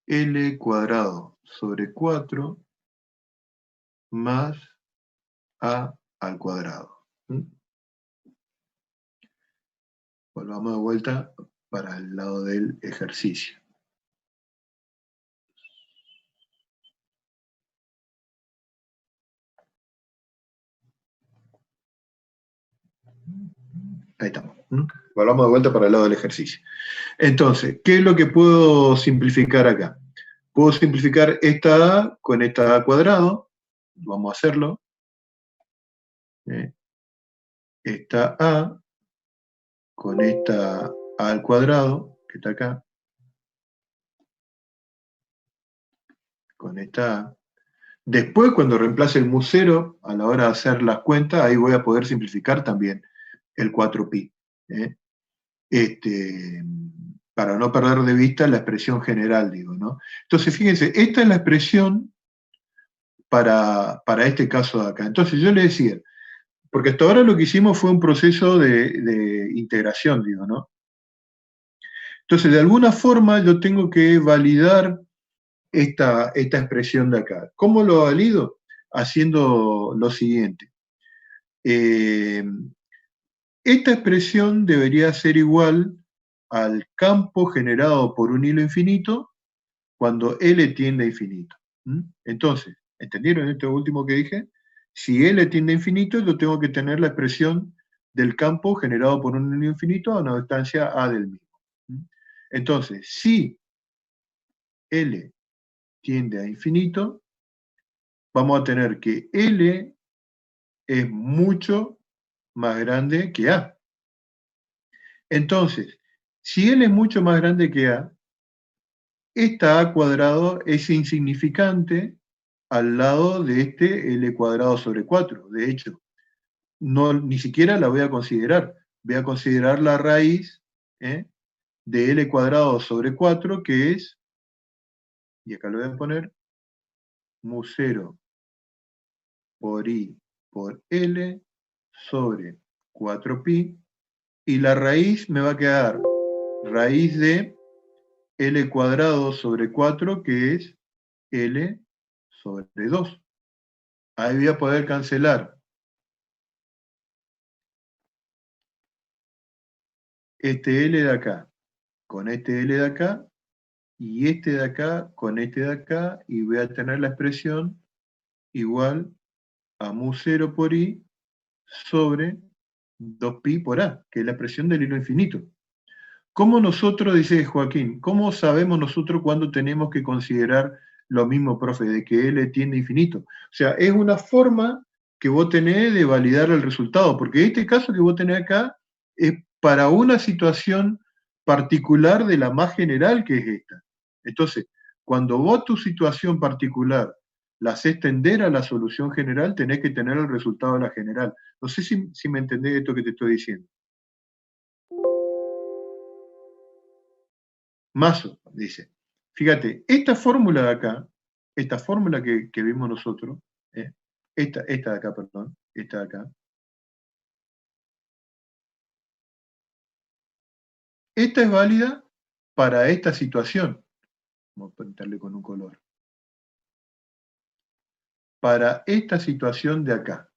L cuadrado sobre 4 más a al cuadrado. Volvamos de vuelta para el lado del ejercicio. Ahí estamos. Volvamos de vuelta para el lado del ejercicio. Entonces, ¿qué es lo que puedo simplificar acá? Puedo simplificar esta A con esta A cuadrado. Vamos a hacerlo. Esta A con esta A al cuadrado, que está acá, con esta A. Después, cuando reemplace el mu 0, a la hora de hacer las cuentas, ahí voy a poder simplificar también el 4pi. Para no perder de vista la expresión general, digo, ¿no? Entonces, fíjense, esta es la expresión para este caso de acá. Entonces, yo le decía, porque hasta ahora lo que hicimos fue un proceso de integración, digo, ¿no? Entonces, de alguna forma yo tengo que validar esta expresión de acá. ¿Cómo lo valido? Haciendo lo siguiente. Esta expresión debería ser igual al campo generado por un hilo infinito cuando L tiende a infinito. Entonces, ¿entendieron esto último que dije? Si L tiende a infinito, yo tengo que tener la expresión del campo generado por un hilo infinito a una distancia A del mismo. Entonces, si L tiende a infinito, vamos a tener que L es mucho más grande que A. Entonces, si L es mucho más grande que A, esta A cuadrado es insignificante al lado de este L cuadrado sobre 4. De hecho, no, ni siquiera la voy a considerar. Voy a considerar la raíz de L cuadrado sobre 4, que es, y acá lo voy a poner, mu 0 por I por L sobre 4pi, y la raíz me va a quedar raíz de L cuadrado sobre 4, que es L sobre 2. Ahí voy a poder cancelar este L de acá con este L de acá, y este de acá con este de acá, y voy a tener la expresión igual a mu 0 por I sobre 2pi por A, que es la expresión del hilo infinito. ¿Cómo nosotros, dice Joaquín, cómo sabemos nosotros cuándo tenemos que considerar lo mismo, profe, de que L tiende a infinito? O sea, es una forma que vos tenés de validar el resultado, porque este caso que vos tenés acá es para una situación particular de la más general que es esta. Entonces, cuando vos tu situación particular la haces tender a la solución general, tenés que tener el resultado de la general. No sé si me entendés esto que te estoy diciendo. Mazo, dice. Fíjate, esta fórmula de acá, esta fórmula que vimos nosotros, esta de acá, perdón, esta de acá, esta es válida para esta situación. Vamos a pintarle con un color. Para esta situación de acá.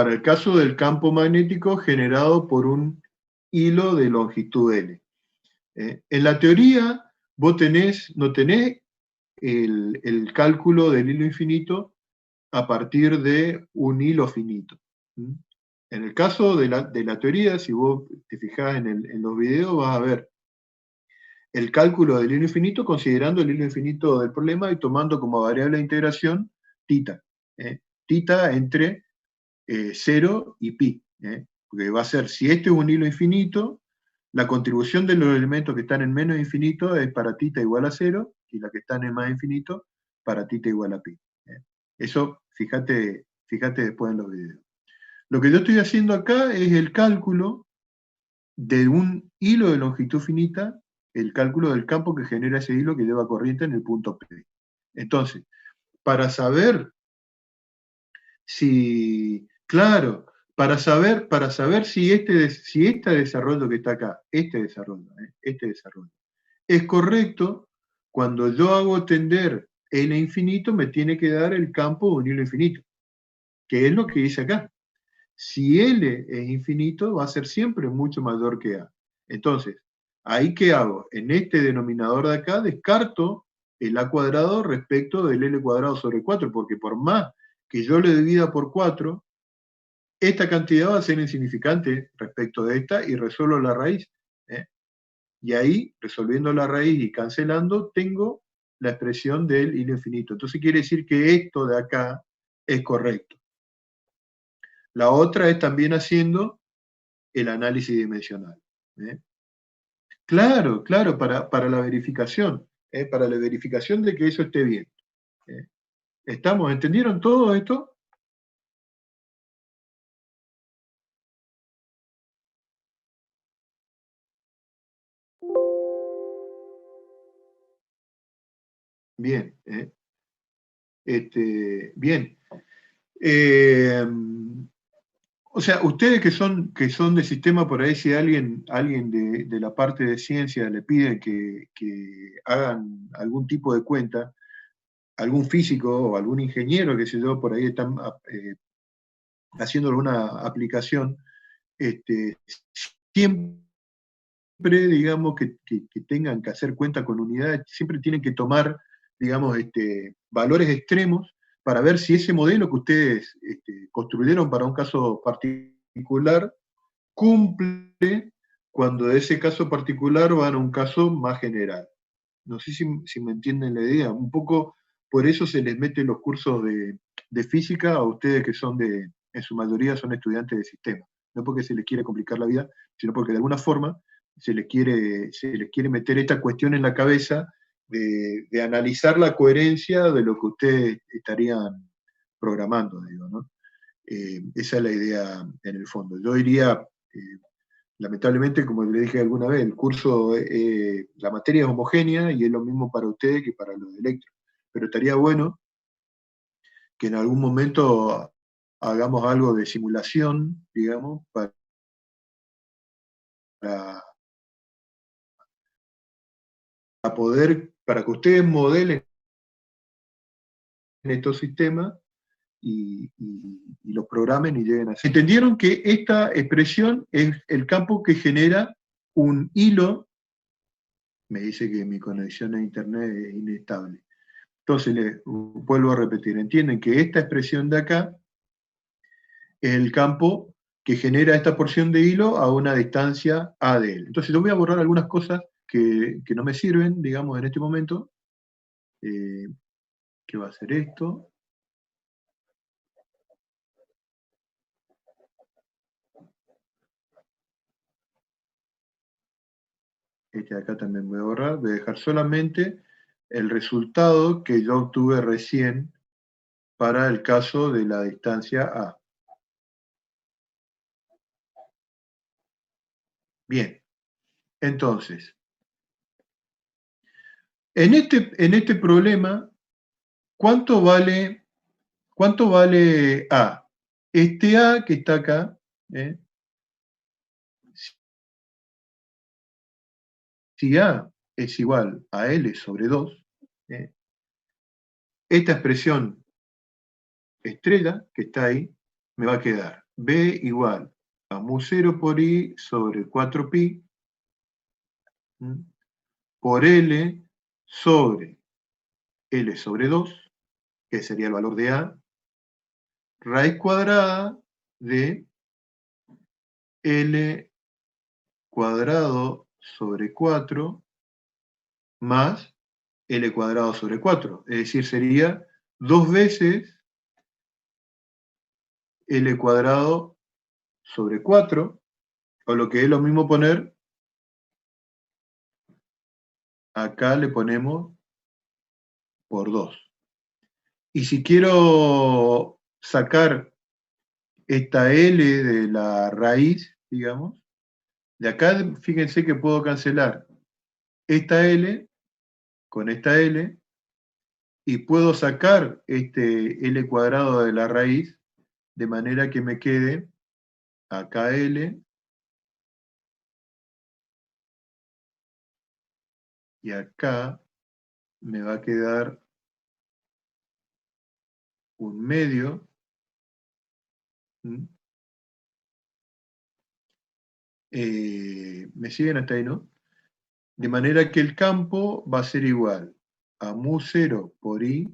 para el caso del campo magnético generado por un hilo de longitud L. En la teoría, vos no tenés el cálculo del hilo infinito a partir de un hilo finito. En el caso de la teoría, si vos te fijás en los videos, vas a ver el cálculo del hilo infinito considerando el hilo infinito del problema y tomando como variable de integración tita. Tita entre 0 y pi. Porque va a ser, si este es un hilo infinito, la contribución de los elementos que están en menos infinito es para tita igual a 0, y la que están en más infinito, para tita igual a pi. Eso, fíjate después en los videos. Lo que yo estoy haciendo acá es el cálculo de un hilo de longitud finita, el cálculo del campo que genera ese hilo que lleva corriente en el punto P. Entonces, para saber si, claro, para saber si este desarrollo que está acá, este desarrollo, es correcto, cuando yo hago tender L infinito, me tiene que dar el campo de un hilo infinito, que es lo que hice acá. Si L es infinito, va a ser siempre mucho mayor que A. Entonces, ¿ahí qué hago? En este denominador de acá descarto el A cuadrado respecto del L cuadrado sobre 4, porque por más que yo le divida por 4, esta cantidad va a ser insignificante respecto de esta y resuelvo la raíz. Y ahí, resolviendo la raíz y cancelando, tengo la expresión del hilo infinito. Entonces quiere decir que esto de acá es correcto. La otra es también haciendo el análisis dimensional. Claro, para la verificación, para la verificación de que eso esté bien. ¿Entendieron todo esto? Bien. Bien. O sea, ustedes que son de sistema, por ahí si alguien de la parte de ciencia le pide que hagan algún tipo de cuenta, algún físico o algún ingeniero, que sé yo, por ahí están haciendo alguna aplicación, siempre, digamos, que tengan que hacer cuenta con unidades, siempre tienen que tomar, digamos, valores extremos para ver si ese modelo que ustedes construyeron para un caso particular cumple cuando de ese caso particular van a un caso más general. No sé si me entienden la idea. Un poco por eso se les mete los cursos de física a ustedes que son en su mayoría son estudiantes de sistema. No porque se les quiere complicar la vida, sino porque de alguna forma se les quiere meter esta cuestión en la cabeza de analizar la coherencia de lo que ustedes estarían programando, digo, ¿no? Esa es la idea en el fondo. Yo diría, lamentablemente, como le dije alguna vez, el curso, la materia es homogénea y es lo mismo para ustedes que para los de electro. Pero estaría bueno que en algún momento hagamos algo de simulación, digamos, para para que ustedes modelen estos sistemas y los programen y lleguen a ser. ¿Entendieron que esta expresión es el campo que genera un hilo? Me dice que mi conexión a internet es inestable. Entonces, vuelvo a repetir, entienden que esta expresión de acá es el campo que genera esta porción de hilo a una distancia A de él. Entonces, yo voy a borrar algunas cosas que no me sirven, digamos, en este momento. ¿Qué va a ser esto? Este de acá también voy a borrar. Voy a dejar solamente el resultado que yo obtuve recién para el caso de la distancia A. Bien, entonces, en este problema, ¿cuánto vale A? Este A que está acá, si A es igual a L sobre 2, esta expresión estrella que está ahí me va a quedar B igual a mu 0 por I sobre 4pi por L sobre L sobre 2, que sería el valor de A, raíz cuadrada de L cuadrado sobre 4 más L cuadrado sobre 4. Es decir, sería 2 veces L cuadrado sobre 4, o lo que es lo mismo poner, acá le ponemos por 2. Y si quiero sacar esta L de la raíz, digamos, de acá fíjense que puedo cancelar esta L con esta L, y puedo sacar este L cuadrado de la raíz, de manera que me quede acá L, y acá me va a quedar un medio. ¿Me siguen hasta ahí, no? De manera que el campo va a ser igual a mu 0 por I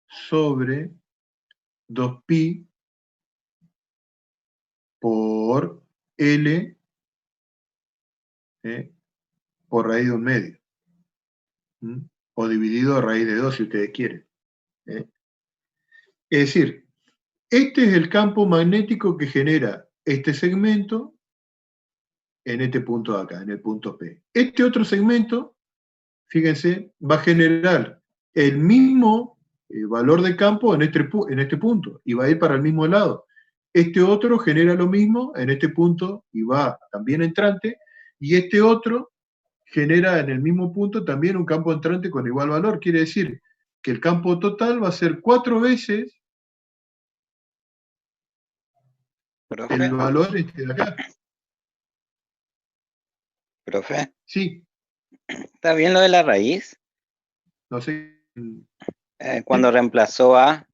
sobre 2pi por L por raíz de un medio. O dividido a raíz de 2 si ustedes quieren. Es decir, este es el campo magnético que genera este segmento en este punto de acá, en el punto P. Este otro segmento, fíjense, va a generar el mismo valor de campo en este punto y va a ir para el mismo lado. Este otro genera lo mismo en este punto y va también entrante, y este otro genera en el mismo punto también un campo entrante con igual valor. Quiere decir que el campo total va a ser 4 veces ¿Profe? el valor de acá. ¿Profe? Sí, ¿Está bien lo de la raíz? no sé. Cuando reemplazó A,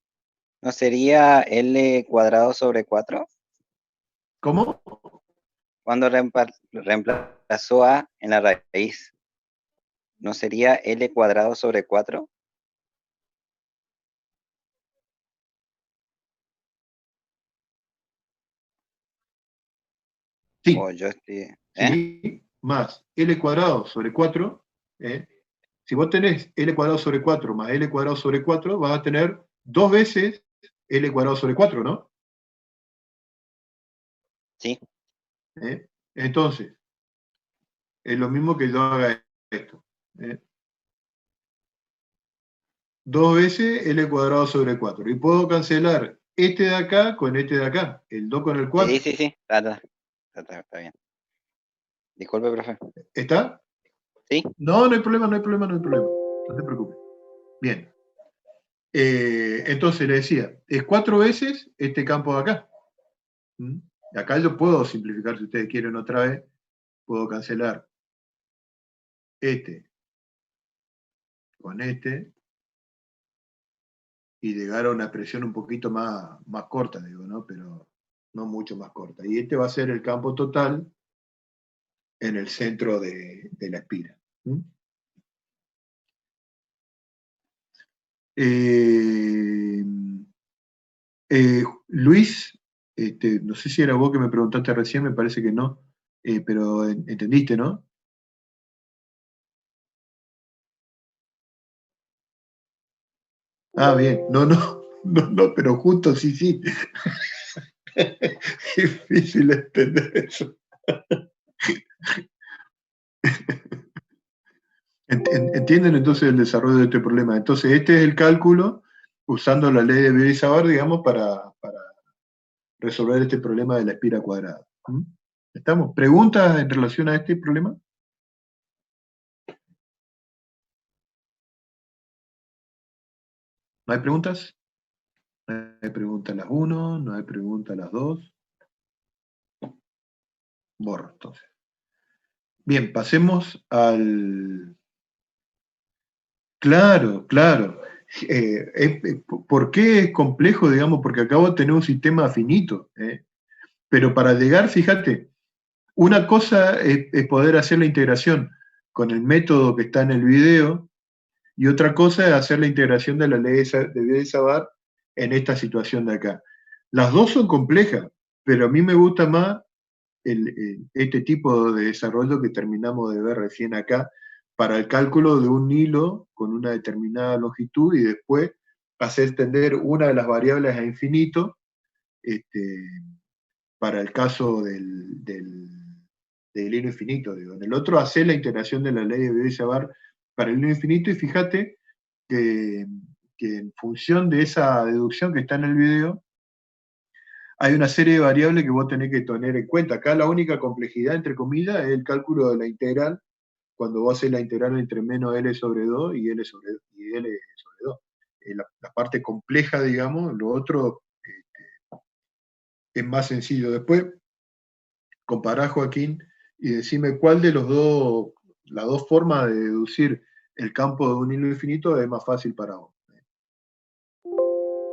¿no sería L cuadrado sobre 4? ¿Cómo? Cuando reemplazó A en la raíz, ¿no sería L cuadrado sobre 4? Sí, O yo estoy, sí, más L cuadrado sobre 4. Si vos tenés L cuadrado sobre 4 más L cuadrado sobre 4, vas a tener 2 veces L cuadrado sobre 4, ¿no? Sí. Entonces, es lo mismo que yo haga esto. 2 veces L cuadrado sobre 4. Y puedo cancelar este de acá con este de acá. El 2 con el 4. Sí. Está bien. Disculpe, profe. ¿Está? Sí. No hay problema. No se preocupe. Bien. Entonces le decía, es 4 veces este campo de acá. Acá yo puedo simplificar, si ustedes quieren otra vez, puedo cancelar este con este y llegar a una expresión un poquito más corta, digo, ¿no? Pero no mucho más corta. Y este va a ser el campo total en el centro de la espira. Luis, no sé si era vos que me preguntaste recién, me parece que no, pero entendiste, ¿no? Ah, bien, no, pero justo sí. Difícil entender eso. ¿Entienden entonces el desarrollo de este problema? Entonces, este es el cálculo usando la ley de Beer-Savart, digamos, para resolver este problema de la espira cuadrada. ¿Estamos? ¿Preguntas en relación a este problema? ¿No hay preguntas? No hay preguntas las 1, no hay preguntas las 2. Borro, entonces. Bien, pasemos al... Claro. ¿Por qué es complejo, digamos? Porque acabo de tener un sistema finito. Pero para llegar, fíjate, una cosa es poder hacer la integración con el método que está en el video, y otra cosa es hacer la integración de la ley de Savart en esta situación de acá. Las dos son complejas, pero a mí me gusta más este tipo de desarrollo que terminamos de ver recién acá para el cálculo de un hilo con una determinada longitud y después hacer tender una de las variables a infinito, este, para el caso del hilo infinito. Digo. En el otro hacer la integración de la ley de Bioy-Savart para el hilo infinito y fíjate que, que en función de esa deducción que está en el video, hay una serie de variables que vos tenés que tener en cuenta. Acá la única complejidad, entre comillas, es el cálculo de la integral, cuando vos haces la integral entre menos L sobre 2 y L sobre 2. La parte compleja, digamos, lo otro es más sencillo. Después, compará, Joaquín, y decime cuál de las dos formas de deducir el campo de un hilo infinito es más fácil para vos.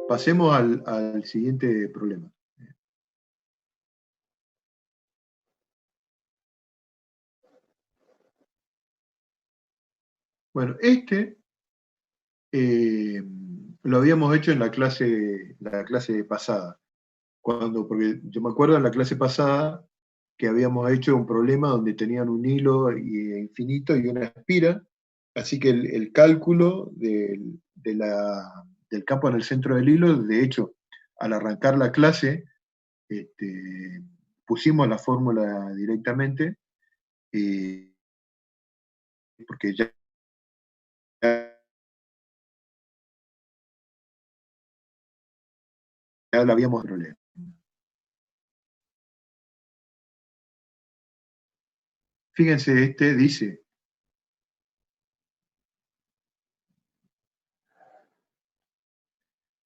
Pasemos al siguiente problema. Bueno, lo habíamos hecho en la clase pasada, porque yo me acuerdo en la clase pasada que habíamos hecho un problema donde tenían un hilo infinito y una espira, así que el cálculo del campo en el centro del hilo, de hecho, al arrancar la clase, pusimos la fórmula directamente, porque ya la habíamos problema. Fíjense, dice,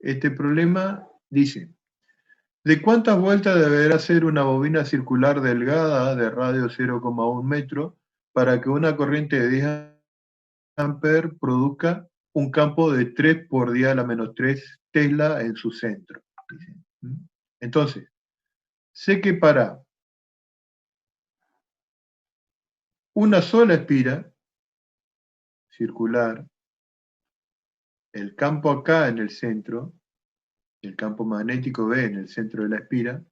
este problema dice, ¿de cuántas vueltas deberá hacer una bobina circular delgada de radio 0,1 metro para que una corriente de 10 amperes produzca un campo de 3 por 10 a la menos 3 Tesla en su centro? Entonces, sé que para una sola espira circular, el campo acá en el centro, el campo magnético B en el centro de la espira,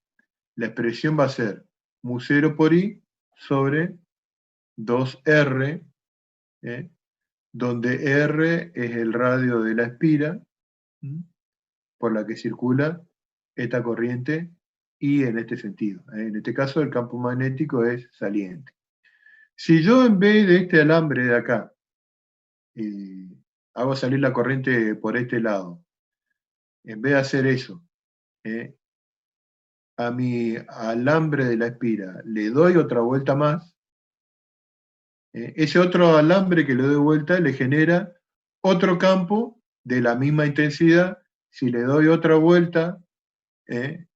la expresión va a ser mu0 por I sobre 2R, donde R es el radio de la espira por la que circula esta corriente y en este sentido. En este caso el campo magnético es saliente. Si yo en vez de este alambre de acá hago salir la corriente por este lado, en vez de hacer eso, a mi alambre de la espira le doy otra vuelta más, ese otro alambre que le doy vuelta le genera otro campo de la misma intensidad. Si le doy otra vuelta,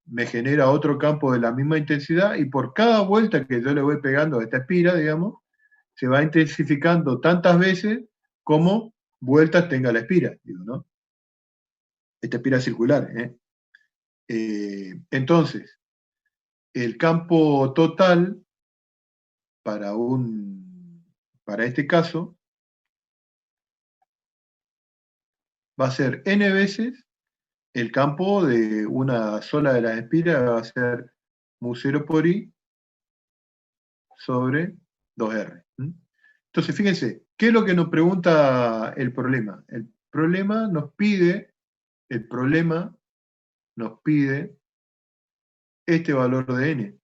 me genera otro campo de la misma intensidad, y por cada vuelta que yo le voy pegando a esta espira, digamos, se va intensificando tantas veces como vueltas tenga la espira, digo, ¿no? Esta espira circular. Entonces, el campo total para, para este caso va a ser n veces el campo de una sola de las espiras, va a ser mu0 por I sobre 2R. Entonces, fíjense, ¿qué es lo que nos pregunta el problema? El problema nos pide este valor de n,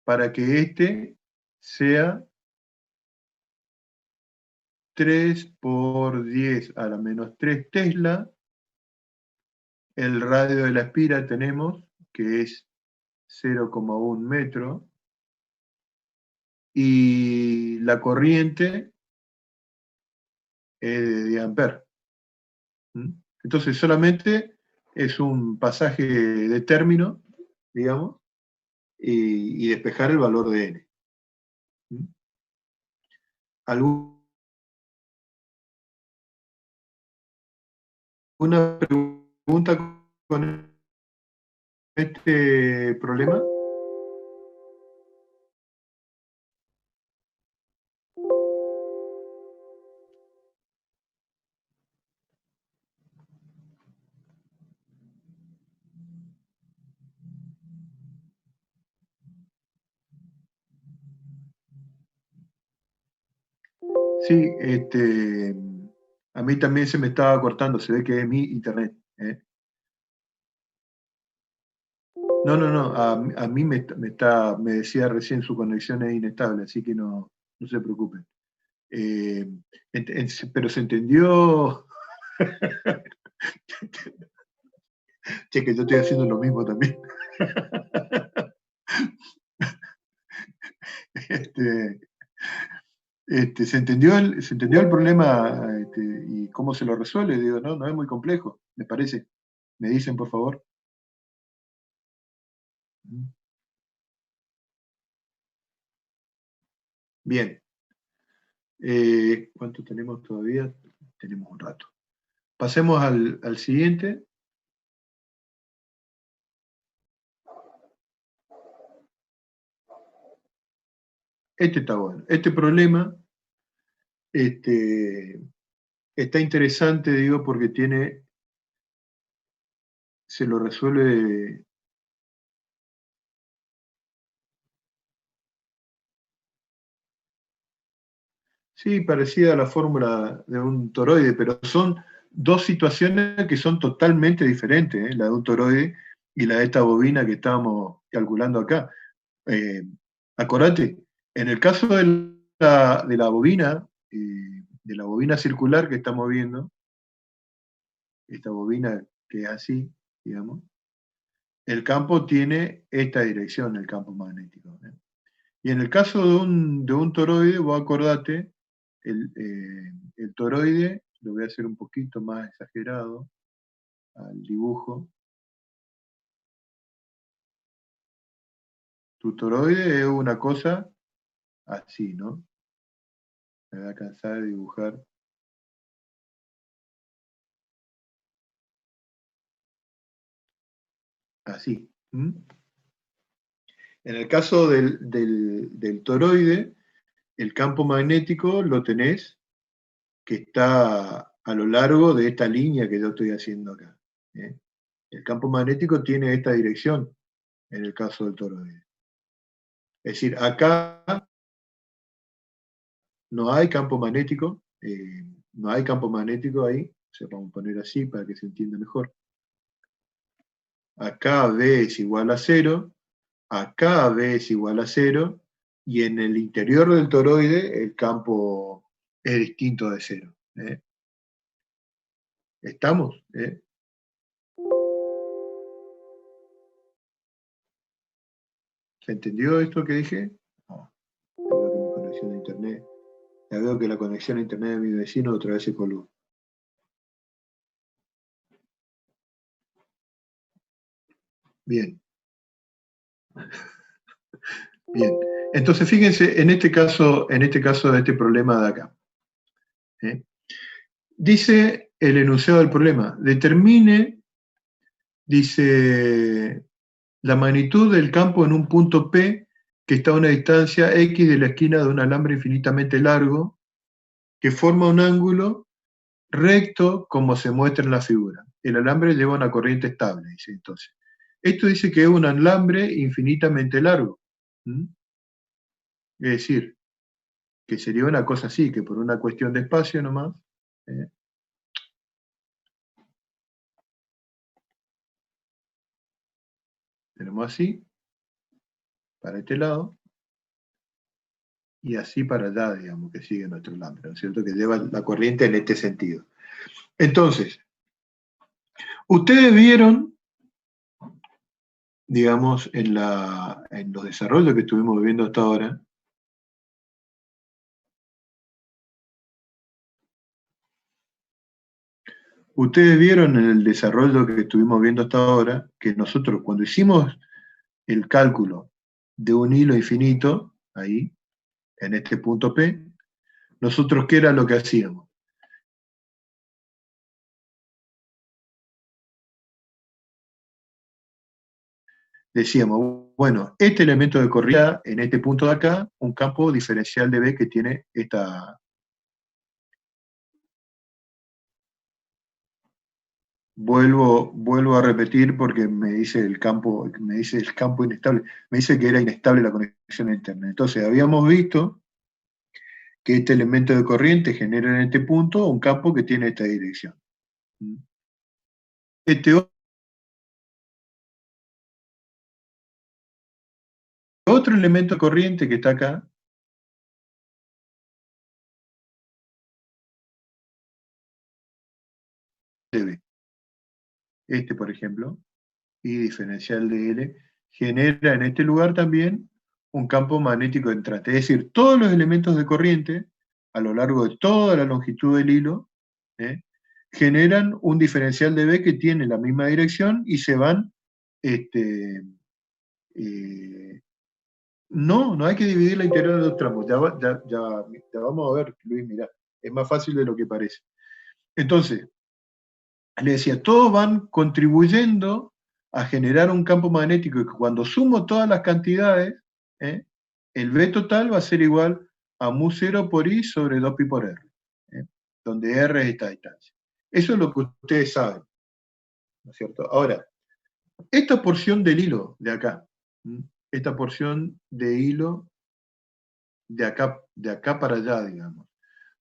para que este sea 3 por 10 a la menos 3 Tesla. El radio de la espira tenemos que es 0,1 metro, y la corriente es de 10 amperes. Entonces solamente es un pasaje de término, digamos, y despejar el valor de n. ¿Alguna pregunta con este problema? Sí, a mí también se me estaba cortando, se ve que es mi internet. No, a mí me decía recién su conexión es inestable, así que no se preocupen. Eh, pero se entendió, che, que yo estoy haciendo lo mismo también. Este, se entendió el problema y cómo se lo resuelve. Digo, no es muy complejo, me parece. Me dicen, por favor. Bien. ¿Cuánto tenemos todavía? Tenemos un rato. Pasemos al siguiente. Este está bueno. Este problema está interesante, digo, porque se lo resuelve. Sí, parecida a la fórmula de un toroide, pero son dos situaciones que son totalmente diferentes, la de un toroide y la de esta bobina que estábamos calculando acá. Eh, Acordate, en el caso de la bobina circular que estamos viendo, esta bobina que es así, digamos, el campo tiene esta dirección, el campo magnético. Y en el caso de un toroide, vos acordate, el toroide, lo voy a hacer un poquito más exagerado al dibujo. Tu toroide es una cosa así, ¿no? Me voy a cansar de dibujar. Así. En el caso del toroide, el campo magnético lo tenés que está a lo largo de esta línea que yo estoy haciendo acá. ¿eh? El campo magnético tiene esta dirección en el caso del toroide. Es decir, acá no hay campo magnético, no hay campo magnético ahí, o sea, vamos a poner así para que se entienda mejor. Acá B es igual a 0, acá B es igual a 0, y en el interior del toroide el campo es distinto de 0. ¿Estamos? ¿Se entendió esto que dije? No, ya veo que mi conexión a internet, ya veo que la conexión a internet de mi vecino otra vez se colgó. Bien. Bien. Entonces, fíjense, en este caso de este problema de acá. Dice el enunciado del problema, determine, dice, la magnitud del campo en un punto P que está a una distancia X de la esquina de un alambre infinitamente largo que forma un ángulo recto como se muestra en la figura. El alambre lleva una corriente estable, dice entonces. Esto dice que es un alambre infinitamente largo. Es decir, que sería una cosa así, que por una cuestión de espacio nomás, tenemos así, para este lado, y así para allá, digamos, que sigue nuestro alambre, ¿no es cierto? Que lleva la corriente en este sentido. Entonces, ustedes vieron, digamos, en los desarrollos que estuvimos viendo hasta ahora, ustedes vieron en el desarrollo que estuvimos viendo hasta ahora, que nosotros cuando hicimos el cálculo de un hilo infinito, ahí, en este punto P, nosotros, ¿qué era lo que hacíamos? decíamos, bueno, este elemento de corriente en este punto de acá, un campo diferencial de B que tiene esta... Vuelvo a repetir porque me dice el campo inestable, me dice que era inestable la conexión a internet. Entonces, habíamos visto que este elemento de corriente genera en este punto un campo que tiene esta dirección. Este otro elemento de corriente que está acá, debe. Este, por ejemplo, y diferencial de L, genera en este lugar también un campo magnético entrante. Es decir, todos los elementos de corriente, a lo largo de toda la longitud del hilo, generan un diferencial de B que tiene la misma dirección y se van... no hay que dividir la integral en dos tramos. Ya vamos a ver, Luis, mirá, es más fácil de lo que parece. Entonces, le decía, todos van contribuyendo a generar un campo magnético que cuando sumo todas las cantidades, el B total va a ser igual a mu0 por I sobre 2pi por R, donde R es esta distancia. Eso es lo que ustedes saben, ¿no es cierto? Ahora, esta porción del hilo de acá, esta porción de hilo de acá para allá, digamos,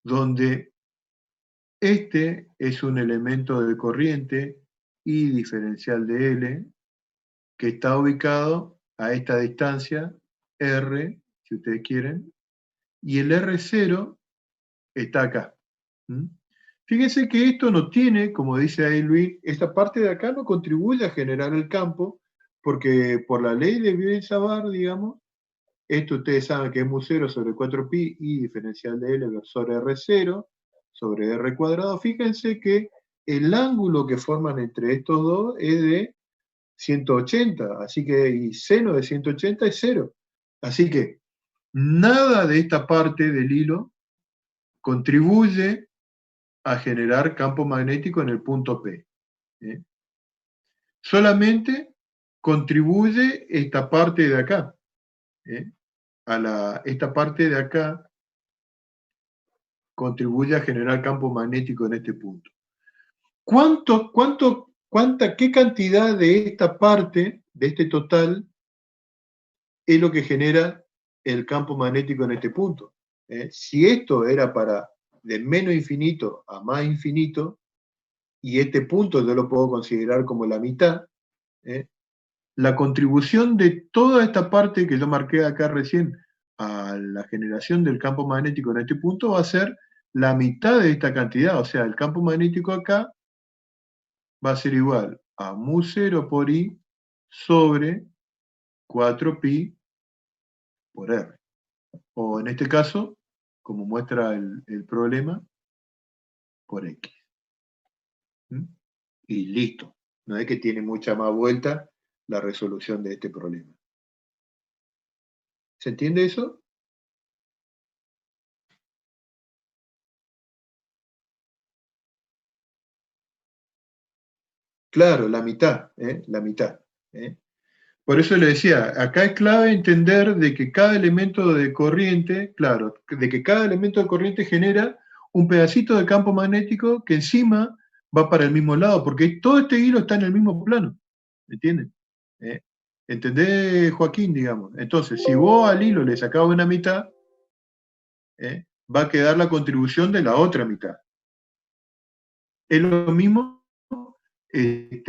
donde este es un elemento de corriente I diferencial de L que está ubicado a esta distancia R, si ustedes quieren, y el R0 está acá. Fíjense que esto no tiene, como dice ahí Luis, esta parte de acá no contribuye a generar el campo, porque por la ley de Biot-Savart, digamos, esto ustedes saben que es mu0 sobre 4pi y diferencial de L sobre R0 sobre R cuadrado. Fíjense que el ángulo que forman entre estos dos es de 180, así que y seno de 180 es 0. Así que nada de esta parte del hilo contribuye a generar campo magnético en el punto P. Solamente contribuye esta parte de acá. Esta parte de acá contribuye a generar campo magnético en este punto. ¿Qué cantidad de esta parte, de este total, es lo que genera el campo magnético en este punto? Si esto era para de menos infinito a más infinito, y este punto yo lo puedo considerar como la mitad, la contribución de toda esta parte que yo marqué acá recién a la generación del campo magnético en este punto va a ser la mitad de esta cantidad, o sea, el campo magnético acá va a ser igual a mu0 por I sobre 4pi por R. O en este caso, como muestra el problema, por X. Y listo. No es que tiene mucha más vuelta la resolución de este problema. ¿Se entiende eso? Claro, la mitad, la mitad. Por eso le decía, acá es clave entender de que cada elemento de corriente, claro, de que cada elemento de corriente genera un pedacito de campo magnético que encima va para el mismo lado, porque todo este hilo está en el mismo plano, ¿entienden? ¿Entendés, Joaquín, digamos? Entonces, si vos al hilo le sacás una mitad, va a quedar la contribución de la otra mitad. Es lo mismo, es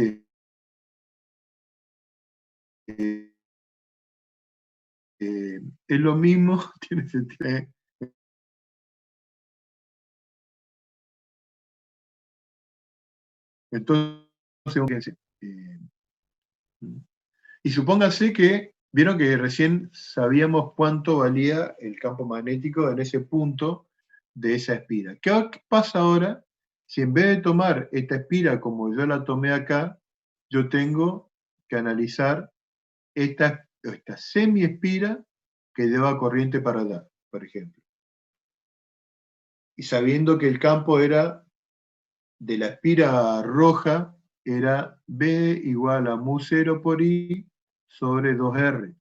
lo mismo, tiene sentido. Entonces, y supóngase que, vieron que recién sabíamos cuánto valía el campo magnético en ese punto de esa espira. ¿Qué pasa ahora si en vez de tomar esta espira como yo la tomé acá, yo tengo que analizar esta semi-espira que lleva corriente para allá, por ejemplo? Y sabiendo que el campo era de la espira roja, era B igual a mu0 por I sobre 2R.